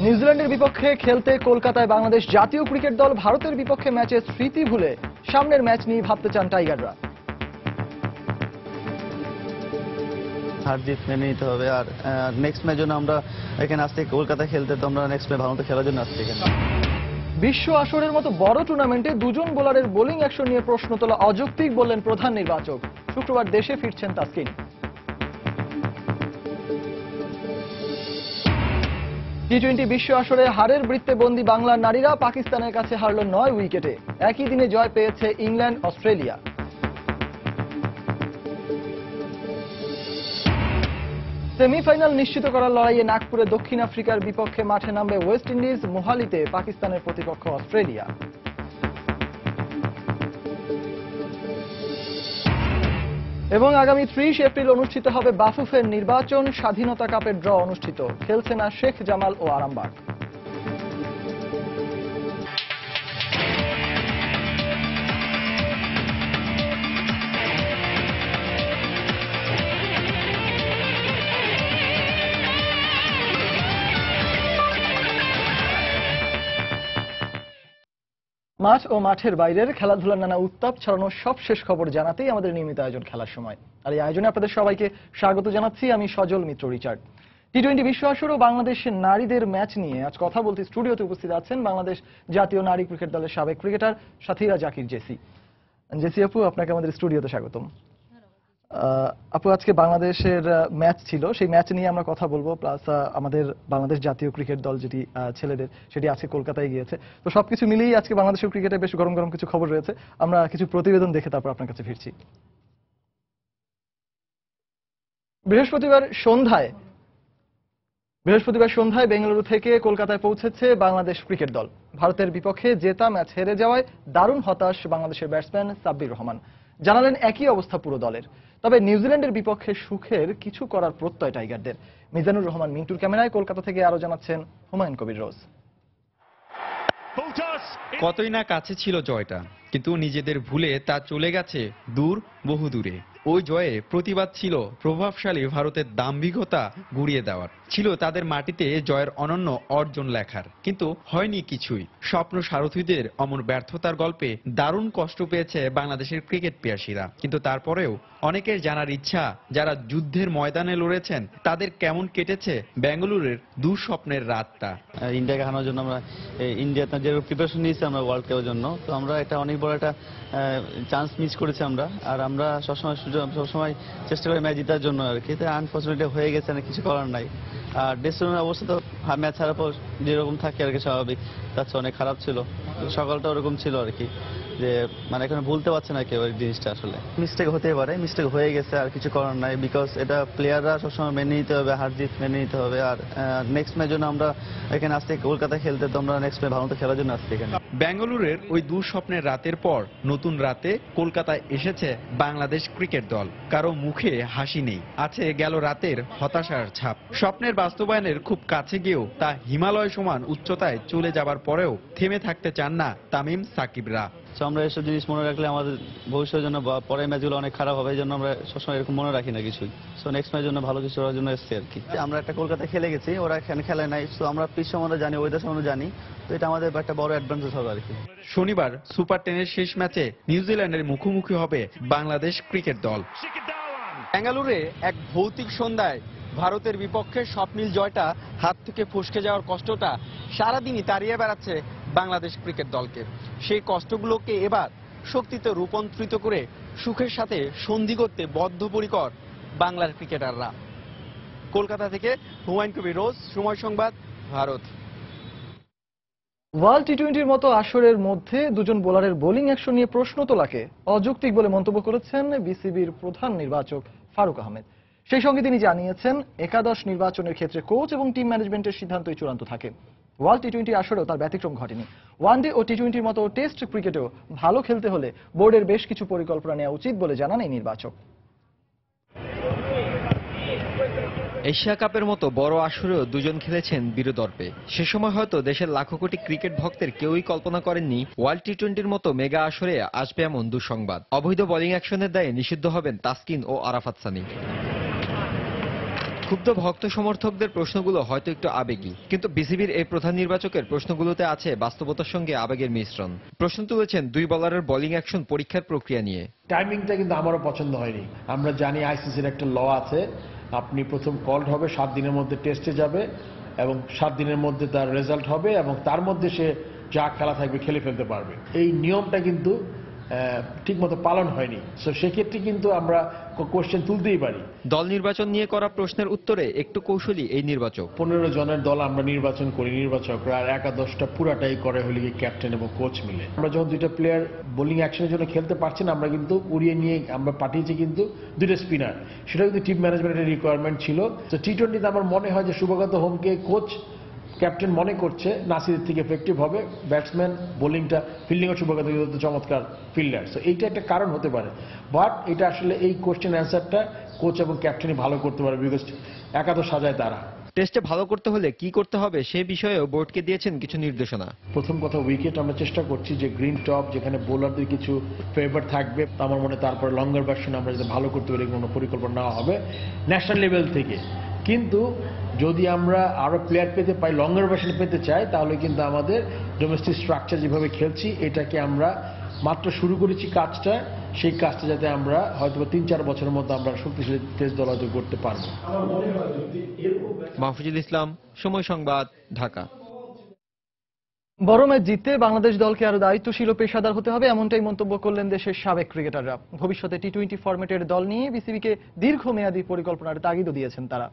নিউজিল্যান্ডের বিপক্ষে খেলতে কলকাতায় বাংলাদেশ জাতীয় ক্রিকেট দল ভারতের বিপক্ষে ম্যাচের স্মৃতি ভুলে সামনের ম্যাচ নিয়ে ভাবতে চান টাইগাররা। হার জিত মেনে নিতে হবে। আর নেক্সট ম্যাচ জন্য আমরা এখানে আসতে কলকাতা খেলতে, তো আমরা নেক্সট ম্যাচ ভারতে খেলার জন্য আসছি এখানে। বিশ্ব আসরের মতো বড় টুর্নামেন্টে দুজন বোলারের বোলিং অ্যাকশন নিয়ে প্রশ্ন তোলা অযৌক্তিক বললেন প্রধান নির্বাচক। শুক্রবার দেশে ফিরছেন তাসকিন। টি-20 বিশ্ব আসরে হারের বৃত্তে বন্দী বাংলার নারীরা পাকিস্তানের কাছে হারল 9 উইকেটে। একই দিনে জয় পেয়েছে ইংল্যান্ড, অস্ট্রেলিয়া। সেমিফাইনাল নিশ্চিত করার লড়াইয়ে নাগপুরে দক্ষিণ আফ্রিকার বিপক্ষে মাঠে নামবে ওয়েস্ট ইন্ডিজ। মোহালিতে পাকিস্তানের প্রতিপক্ষ অস্ট্রেলিয়া। এবং আগামী 30 এপ্রিল অনুষ্ঠিত হবে বাফুফের নির্বাচন। স্বাধীনতা কাপের ড্র অনুষ্ঠিত, খেলছে না শেখ জামাল ও আরামবাগ। মাঠ ও মাঠের বাইরের খেলাধুলার নানা উত্তাপ ছড়ানোর সব শেষ খবর জানাতেই আমাদের নিয়মিত আয়োজন খেলার সময়। আর এই আয়োজনে আপনাদের সবাইকে স্বাগত জানাচ্ছি আমি সজল মিত্র রিচার্ড। টি-20 বিশ্ব আসর ও বাংলাদেশের নারীদের ম্যাচ নিয়ে আজ কথা বলতে স্টুডিওতে উপস্থিত আছেন বাংলাদেশ জাতীয় নারী ক্রিকেট দলের সাবেক ক্রিকেটার সাথীরা জাকির জেসি। জেসি আপু, আপনাকে আমাদের স্টুডিওতে স্বাগতম। আপু, আজকে বাংলাদেশের ম্যাচ ছিল, সেই ম্যাচ নিয়ে আমরা কথা বলবো, প্লাস আমাদের বাংলাদেশ জাতীয় ক্রিকেট দল যেটি ছেলেদের, সেটি আজকে কলকাতায় গিয়েছে। তো সবকিছু মিলিয়ে আজকে বাংলাদেশের ক্রিকেটে বেশ গরম গরম কিছু খবর রয়েছে। আমরা কিছু প্রতিবেদন দেখে তারপর আপনার কাছে ফিরছি। বৃহস্পতিবার সন্ধ্যায় বেঙ্গালুরু থেকে কলকাতায় পৌঁছেছে বাংলাদেশ ক্রিকেট দল। ভারতের বিপক্ষে জেতা ম্যাচ হেরে যাওয়ায় দারুণ হতাশ বাংলাদেশের ব্যাটসম্যান সাব্বির রহমান। জানালেন একই অবস্থা পুরো দলের। তবে নিউজিল্যান্ডের বিপক্ষে সুখের কিছু করার প্রত্যয় টাইগারদের। মিজানুর রহমান মিন্টুর ক্যামেরায় কলকাতা থেকে আরো জানাচ্ছেন হুমায়ুন কবির রোজ। কতই না কাছে ছিল জয়টা, কিন্তু নিজেদের ভুলে তা চলে গেছে দূর, বহু দূরে। ওই জয়ে প্রতিবাদ ছিল প্রভাবশালী ভারতের দাম্ভিকতা গুড়িয়ে দেওয়ার, ছিল তাদের মাটিতে জয়ের অনন্য অর্জন লেখার। কিন্তু হয়নি কিছুই। স্বপ্ন সারথীদের অমর ব্যর্থতার গল্পে দারুণ কষ্ট পেয়েছে বাংলাদেশের ক্রিকেট পিয়াসীরা। কিন্তু তারপরেও অনেকের জানার ইচ্ছা, যারা যুদ্ধের ময়দানে লড়েছেন তাদের কেমন কেটেছে বেঙ্গালুরুর দুঃস্বপ্নের রাতটা। ইন্ডিয়াকে হারানোর জন্য আমরা ইন্ডিয়াতে যে প্রিপারেশন নিয়েছি আমরা ওয়ার্ল্ড কাপের জন্য, তো আমরা একটা অনেক বড় একটা চান্স মিস করেছি আমরা। আর আমরা সবসময় চেষ্টা করি ম্যাচ জেতার জন্য আর কি। আনফর্চুনেটলি হয়ে গেছে, কিছু করার নাই। আর ডেস্টিনের অবস্থা তো ম্যাচ হারার পর যেরকম থাকে আর কি, স্বাভাবিক, তার চেয়ে অনেক খারাপ ছিল। সকালটা ওরকম ছিল আর কি, যে এখানে ভুলতে পারছে না কেউ এই জিনিসটা। আসলে মিস্টেক হতেই পারে, মিস্টেক হয়ে গেছে, আর কিছু করার নাই। বিকজ এটা প্লেয়াররা সবসময় মেনে নিতে হবে, হার জিত মেনে নিতে হবে। আর নেক্সট ম্যাচ জন্য আমরা এখানে আসতে কলকাতা খেলতে, তো আমরা নেক্সট ম্যাচ ভারতে খেলার জন্য আসছি এখানে। বেঙ্গালুরুর ওই দুঃস্বপ্নের রাতের পর নতুন রাতে কলকাতায় এসেছে বাংলাদেশ ক্রিকেট দল। কারো মুখে হাসি নেই, আছে গেল রাতের হতাশার ছাপ। স্বপ্নের বাস্তবায়নের খুব কাছে গিয়েও তা হিমালয় সমান উচ্চতায় চলে যাবার পরেও থেমে থাকতে চান না তামিম সাকিবরা। আমরা এসব জিনিস মনে রাখলে আমাদের ভবিষ্যতের জন্য বা পরের ম্যাচগুলো অনেক খারাপ হবে, এই জন্য আমরা সবসময় এরকম মনে রাখি না কিছুই। সো নেক্সট ম্যাচের জন্য ভালো কিছু করার জন্য এসেছি আর কি। আমরা একটা কলকাতা খেলে গেছি, ওরা এখানে খেলে নাই। সো আমরা পিচ সম্বন্ধে জানি, ওয়েদার সম্বন্ধে জানি, তো এটা আমাদের একটা বড় অ্যাডভান্টেজ হবে আর কি। শনিবার সুপার 10-এর শেষ ম্যাচে নিউজিল্যান্ডের মুখোমুখি হবে বাংলাদেশ ক্রিকেট দল। বেঙ্গালুরুরে এক ভৌতিক সন্ধ্যায় ভারতের বিপক্ষে স্বপ্নিল জয়টা হাত থেকে ফসকে যাওয়ার কষ্টটা সারাদিনই তাড়িয়ে বেড়াচ্ছে বাংলাদেশ ক্রিকেট দলকে। সেই কষ্টগুলোকে এবার শক্তিতে রূপান্তরিত করে সুখের সাথে সন্ধি করতে বদ্ধপরিকর বাংলার ক্রিকেটাররা। কলকাতা থেকে হুমায়ুন কবির রোজ, সময় সংবাদ, ভারত। ওয়ার্ল্ড টি-20-র মতো আসরের মধ্যে দুজন বোলারের বোলিং অ্যাকশন নিয়ে প্রশ্ন তোলাকে অযৌক্তিক বলে মন্তব্য করেছেন বিসিবির প্রধান নির্বাচক ফারুক আহমেদ। সেই সঙ্গে তিনি জানিয়েছেন, একাদশ নির্বাচনের ক্ষেত্রে কোচ এবং টিম ম্যানেজমেন্টের সিদ্ধান্তই চূড়ান্ত থাকে। ওয়ার্ল্ড টি-20 আসরেও তার ব্যতিক্রম ঘটেনি। ওয়ানডে ও টি-20-র মতো টেস্ট ক্রিকেটেও ভালো খেলতে হলে বোর্ডের বেশ কিছু পরিকল্পনা নেওয়া উচিত বলে জানান এই নির্বাচক। এশিয়া কাপের মতো বড় আসরেও দুজন খেলেছেন বীরদর্পে। সে সময় হয়তো দেশের লাখো কোটি ক্রিকেট ভক্তের কেউই কল্পনা করেননি ওয়ার্ল্ড টি-20-র মতো মেগা আসরে আসবে এমন দুঃসংবাদ। অবৈধ বোলিং অ্যাকশনের দায়ে নিষিদ্ধ হবেন তাসকিন ও আরাফাত সানি। ক্ষুব্ধ ভক্ত সমর্থকদের প্রশ্নগুলো হয়তো একটু আবেগী, কিন্তু বিসিবির এই প্রধান নির্বাচকের প্রশ্নগুলোতে আছে বাস্তবতার সঙ্গে আবেগের মিশ্রণ। প্রশ্ন তুলেছেন দুই বোলারের বোলিং অ্যাকশন পরীক্ষার প্রক্রিয়া নিয়ে। টাইমিংটা কিন্তু আমারও পছন্দ হয়নি। আমরা জানি আইসিসির একটা ল আছে, আপনি প্রথম কল্ড হবে 7 দিনের মধ্যে টেস্টে যাবে এবং 7 দিনের মধ্যে তার রেজাল্ট হবে এবং তার মধ্যে সে যা খেলা থাকবে খেলে ফেলতে পারবে। এই নিয়মটা কিন্তু ঠিকমতো পালন হয়নি। সো সেক্ষেত্রে কিন্তু আমরা কোশ্চেন তুলতেই পারি। দল নির্বাচন নিয়ে করা প্রশ্নের উত্তরে একটু কৌশলী এই নির্বাচক। 15 জনের দল আমরা নির্বাচন করি, নির্বাচকরা আর একাদশটা পুরাটাই করে হলে ক্যাপ্টেন এবং কোচ মিলে। আমরা যখন দুইটা প্লেয়ার বোলিং অ্যাকশনের জন্য খেলতে পারছি না, আমরা কিন্তু উড়িয়ে নিয়ে আমরা পাঠিয়েছি কিন্তু দুইটা স্পিনার। সেটা কিন্তু টিম ম্যানেজমেন্টের রিকোয়ারমেন্ট ছিল। তো টি-20তে আমার মনে হয় যে শুভগত হোমকে কোচ ক্যাপ্টেন মনে করছে নাসিরের থেকে এফেক্টিভ হবে। ব্যাটসম্যান বোলিংটা ফিল্ডিংও শুভগত চমৎকার ফিল্ডার। সো এইটা একটা কারণ হতে পারে, বাট এটা আসলে এই কোশ্চেন অ্যান্সারটা কোচ এবং ক্যাপ্টেনই ভালো করতে পারে, বিকজ একাদশ সাজায় তারা। টেস্টে ভালো করতে হলে কি করতে হবে সে বিষয়েও বোর্ডকে দিয়েছেন কিছু নির্দেশনা। প্রথম কথা উইকেট আমরা চেষ্টা করছি যে গ্রিন টপ, যেখানে বোলারদের কিছু ফেভার থাকবে আমার মনে, তারপরে লঙ্গার ভার্সন আমরা যাতে ভালো করতে পারি কোনো পরিকল্পনা নেওয়া হবে ন্যাশনাল লেভেল থেকে। কিন্তু যদি আমরা আরো প্লেয়ার পেতে পাই, লঙ্গার ভার্সন পেতে চাই, তাহলে কিন্তু আমাদের ডোমেস্টিক স্ট্রাকচার যেভাবে খেলছি এটাকে আমরা মাত্র শুরু করেছি কাজটা, সেই কাজটা যাতে আমরা হয়তো 3-4 বছরের মধ্যে আমরা শক্তিশালী টেস্ট দল হয়তো করতে পারবো। মাহফুজুল ইসলাম, সময় সংবাদ, ঢাকা। বড় ম্যাচ জিততে বাংলাদেশ দলকে আরো দায়িত্বশীল ও পেশাদার হতে হবে, এমনটাই মন্তব্য করলেন দেশের সাবেক ক্রিকেটাররা। ভবিষ্যতে টি-20 ফরম্যাটের দল নিয়ে বিসিবিকে দীর্ঘমেয়াদী পরিকল্পনার তাগিদও দিয়েছেন তারা।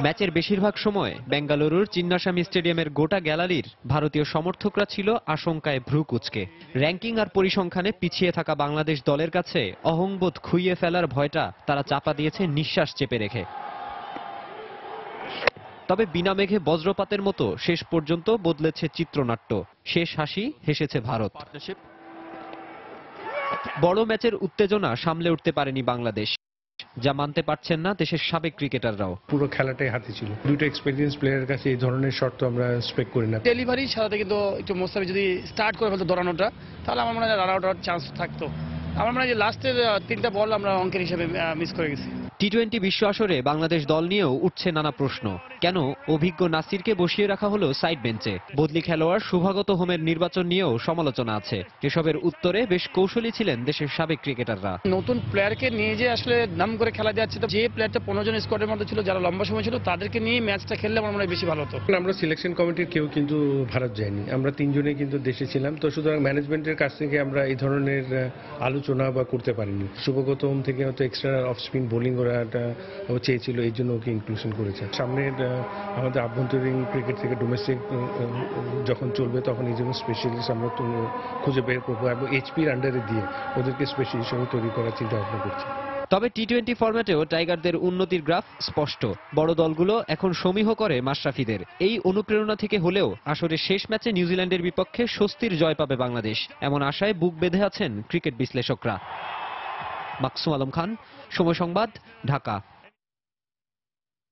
ম্যাচের বেশিরভাগ সময় বেঙ্গালুরুর চিন্নাস্বামী স্টেডিয়ামের গোটা গ্যালারির ভারতীয় সমর্থকরা ছিল আশঙ্কায় ভ্রু কুঁচকে। র্যাঙ্কিং আর পরিসংখ্যানে পিছিয়ে থাকা বাংলাদেশ দলের কাছে অহংবোধ খুইয়ে ফেলার ভয়টা তারা চাপা দিয়েছে নিঃশ্বাস চেপে রেখে। তবে বিনা মেঘে বজ্রপাতের মতো শেষ পর্যন্ত বদলেছে চিত্রনাট্য। শেষ হাসি হেসেছে ভারত। বড় ম্যাচের উত্তেজনা সামলে উঠতে পারেনি বাংলাদেশ, যা মানতে পারছেন না দেশের সাবেক ক্রিকেটাররাও। পুরো খেলাটাই হাতে ছিল। দুটো এক্সপেরিয়েন্স প্লেয়ারের কাছে এই ধরনের শট তো আমরা এক্সপেক্ট করি না। ডেলিভারি সাথে কিন্তু একটু মোস্তাফিজ যদি স্টার্ট করে ফেলতো দৌড়ানোটা, তাহলে আমার মনে হয় রান আউট হওয়ার চান্স থাকতো। আমার মনে হয় যে লাস্টের 3টা বল আমরা অঙ্কের হিসেবে মিস করে গেছি। টি-20 বিশ্ব আসরে বাংলাদেশ দল নিয়েও উঠছে নানা প্রশ্ন। কেন অভিজ্ঞ নাসিরকে বসিয়ে রাখা হলো সাইড বেঞ্চে? বদলি খেলোয়াড় শুভাগত হোমের নির্বাচন নিয়েও সমালোচনা আছে। এসবের উত্তরে বেশ কৌশলী ছিলেন দেশের সাবেক ক্রিকেটাররা। নতুন প্লেয়ারকে নিয়ে যে আসলে নাম করে খেলা যাচ্ছে, তো যে প্লেয়ারটা 15 জন স্কোয়াডের মধ্যে ছিল, যারা লম্বা সময় ছিল, তাদেরকে নিয়ে ম্যাচটা খেললে আমার মনে হয় বেশি ভালো হতো। আমরা সিলেকশন কমিটির কেউ কিন্তু ভারত যায়নি, আমরা 3 জনেই কিন্তু দেশে ছিলাম। তো সুতরাং ম্যানেজমেন্টের কাছ থেকে আমরা এই ধরনের আলোচনা বা করতে পারিনি। শুভগত হোম থেকে হয়তো এক্সট্রা অফ স্পিন বোলিং ওরাটা ও চেয়েছিল, এই জন্য ওকে ইনক্লুশন করেছে। সামনের আমাদের আভ্যন্তরীণ ক্রিকেট থেকে ডোমেস্টিক যখন চলবে তখন এই জন্য স্পেশালিস্ট আমরা খুঁজে বের করবো এবং এইচপির আন্ডারে দিয়ে ওদেরকে স্পেশাল হিসেবে তৈরি করার চিন্তা ভাবনা করছি। তবে টি-20 ফরম্যাটেও টাইগারদের উন্নতির গ্রাফ স্পষ্ট। বড় দলগুলো এখন সমীহ করে মাশরাফিদের। এই অনুপ্রেরণা থেকে হলেও আসরের শেষ ম্যাচে নিউজিল্যান্ডের বিপক্ষে স্বস্তির জয় পাবে বাংলাদেশ, এমন আশায় বুক বেঁধে আছেন ক্রিকেট বিশ্লেষকরা। মাকসুম আলম খান, সময় সংবাদ, ঢাকা।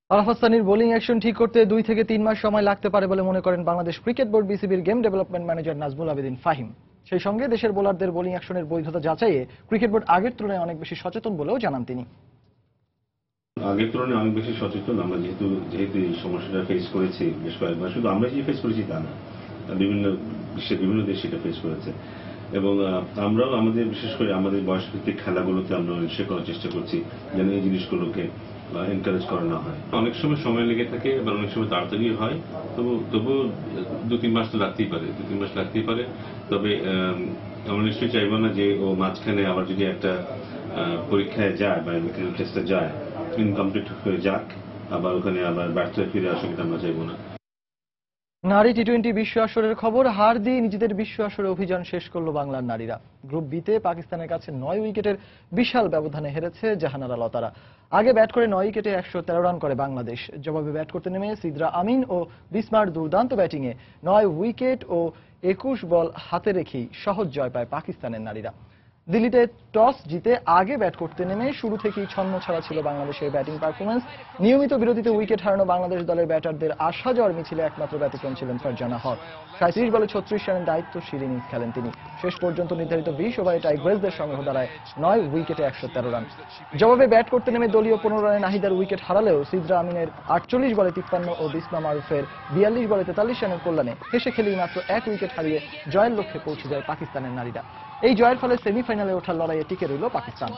আরাফাত সানির বোলিং অ্যাকশন ঠিক করতে 2 থেকে 3 মাস সময় লাগতে পারে বলে মনে করেন বাংলাদেশ ক্রিকেট বোর্ড বিসিবির game development manager Nazmul Abedin Fahim. সেই সঙ্গে দেশের বোলারদের বোলিং অ্যাকশনের বৈধতা যাচাইয়ে ক্রিকেট বোর্ড আগের তুলনায় অনেক বেশি সচেতন বলেও জানান তিনি। আগের তুলনায় অনেক বেশি সচেতন আমরা, যেহেতু এই সমস্যাটা ফেস করেছি বেশ কয়েকবার। শুধু আমরা যে ফেস করেছি তা না, বিভিন্ন বিশ্বের বিভিন্ন দেশ এটা ফেস করেছে। এবং আমরাও আমাদের বিশেষ করে আমাদের বয়সভিত্তিক খেলাগুলোতে আমরা নিশ্চয় করার চেষ্টা করছি যেন এই জিনিসগুলোকে এনকারেজ করানো হয়। অনেক সময় লেগে থাকে বা অনেক সময় তাড়াতাড়ি হয়, তবু 2-3 মাস তো লাগতেই পারে, 2-3 মাস লাগতেই পারে। তবে আমরা নিশ্চয়ই চাইবো না যে ও মাঝখানে আবার যদি একটা পরীক্ষায় যায় বা মেডিকেল টেস্টে যায়, ইনকমপ্লিট হয়ে যাক, আবার ওখানে আবার ব্যর্থ হয়ে ফিরে আসা, কিন্তু আমরা চাইবো না। নারী টি-20 বিশ্ব আসরের খবর। হার দিয়ে নিজেদের বিশ্ব আসরে অভিযান শেষ করল বাংলার নারীরা। গ্রুপ বিতে পাকিস্তানের কাছে 9 উইকেটের বিশাল ব্যবধানে হেরেছে জাহানারা লতারা। আগে ব্যাট করে 9 উইকেটে 113 রান করে বাংলাদেশ। জবাবে ব্যাট করতে নেমে সিদ্রা আমিন ও বিসমার দুর্দান্ত ব্যাটিংয়ে 9 উইকেট ও 21 বল হাতে রেখেই সহজ জয় পায় পাকিস্তানের নারীরা। দিল্লিতে টস জিতে আগে ব্যাট করতে নেমে শুরু থেকেই ছন্ন ছাড়া ছিল বাংলাদেশের ব্যাটিং পারফরম্যান্স। নিয়মিত বিরতিতে উইকেট হারানো বাংলাদেশ দলের ব্যাটারদের আসা যাওয়ার মিছিলে একমাত্র ব্যতিক্রম ছিলেন ফারজানা হক। 37 বলে 36 রানের দায়িত্বশীল ইনিংস খেলেন তিনি। শেষ পর্যন্ত নির্ধারিত 20 ওভারে টাইগ্রেসদের সংগ্রহ দাঁড়ায় 9 উইকেটে 113 রান। জবাবে ব্যাট করতে নেমে দলীয় 15 রানে নাহিদার উইকেট হারালেও সিজরা আমিনের 48 বলে 53 ও বিসমা মারুফের 42 বলে 43 রানের কল্যাণে হেসে খেলেই মাত্র 1 উইকেট হারিয়ে জয়ের লক্ষ্যে পৌঁছে যায় পাকিস্তানের নারীরা। এই জয়ের ফলে সেমিফাইনালে ওঠার লড়াইয়ে টিকে রইল পাকিস্তান।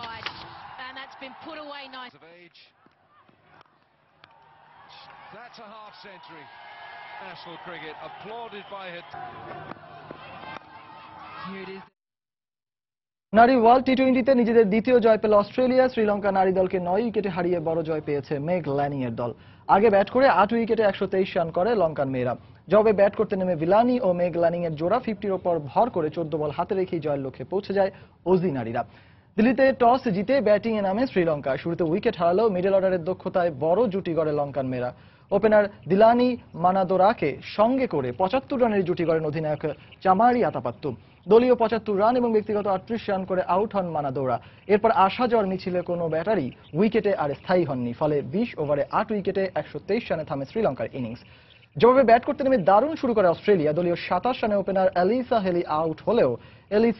নারী ওয়ার্ল্ড টি-20তে নিজেদের দ্বিতীয় জয় পেল অস্ট্রেলিয়া। শ্রীলঙ্কা নারী দলকে 9 উইকেটে হারিয়ে বড় জয় পেয়েছে মেগ ল্যানিং এর দল। আগে ব্যাট করে 8 উইকেটে 123 রান করে লঙ্কান মেয়েরা। জবাবে ব্যাট করতে নেমে ভিলানি ও মেগ ল্যানিং এর জোড়া 50-র ওপর ভর করে 14 বল হাতে রেখেই জয়ের লক্ষ্যে পৌঁছে যায় অজি নারীরা। দিল্লিতে টস জিতে ব্যাটিংয়ে নামে শ্রীলঙ্কা। শুরুতে উইকেট হারালেও মিডল অর্ডারের দক্ষতায় বড় জুটি গড়ে লঙ্কান মেয়েরা। ওপেনার দিলানি মানাদোরাকে সঙ্গে করে 75 রানের জুটি গড়েন অধিনায়ক চামারি আতাপাত্তু। দলীয় 75 রান এবং ব্যক্তিগত 38 রান করে আউট হন মানাদোরা। এরপর আসা যাওয়ার মিছিলে কোনো ব্যাটারই উইকেটে আর স্থায়ী হননি। ফলে 20 ওভারে 8 উইকেটে 123 রানে থামে শ্রীলঙ্কার ইনিংস। জবাবে ব্যাট করতে নেমে দারুণ শুরু করে অস্ট্রেলিয়া। দলীয় 27 রানে ওপেনার এলিসা হেলি আউট হলেও এলিস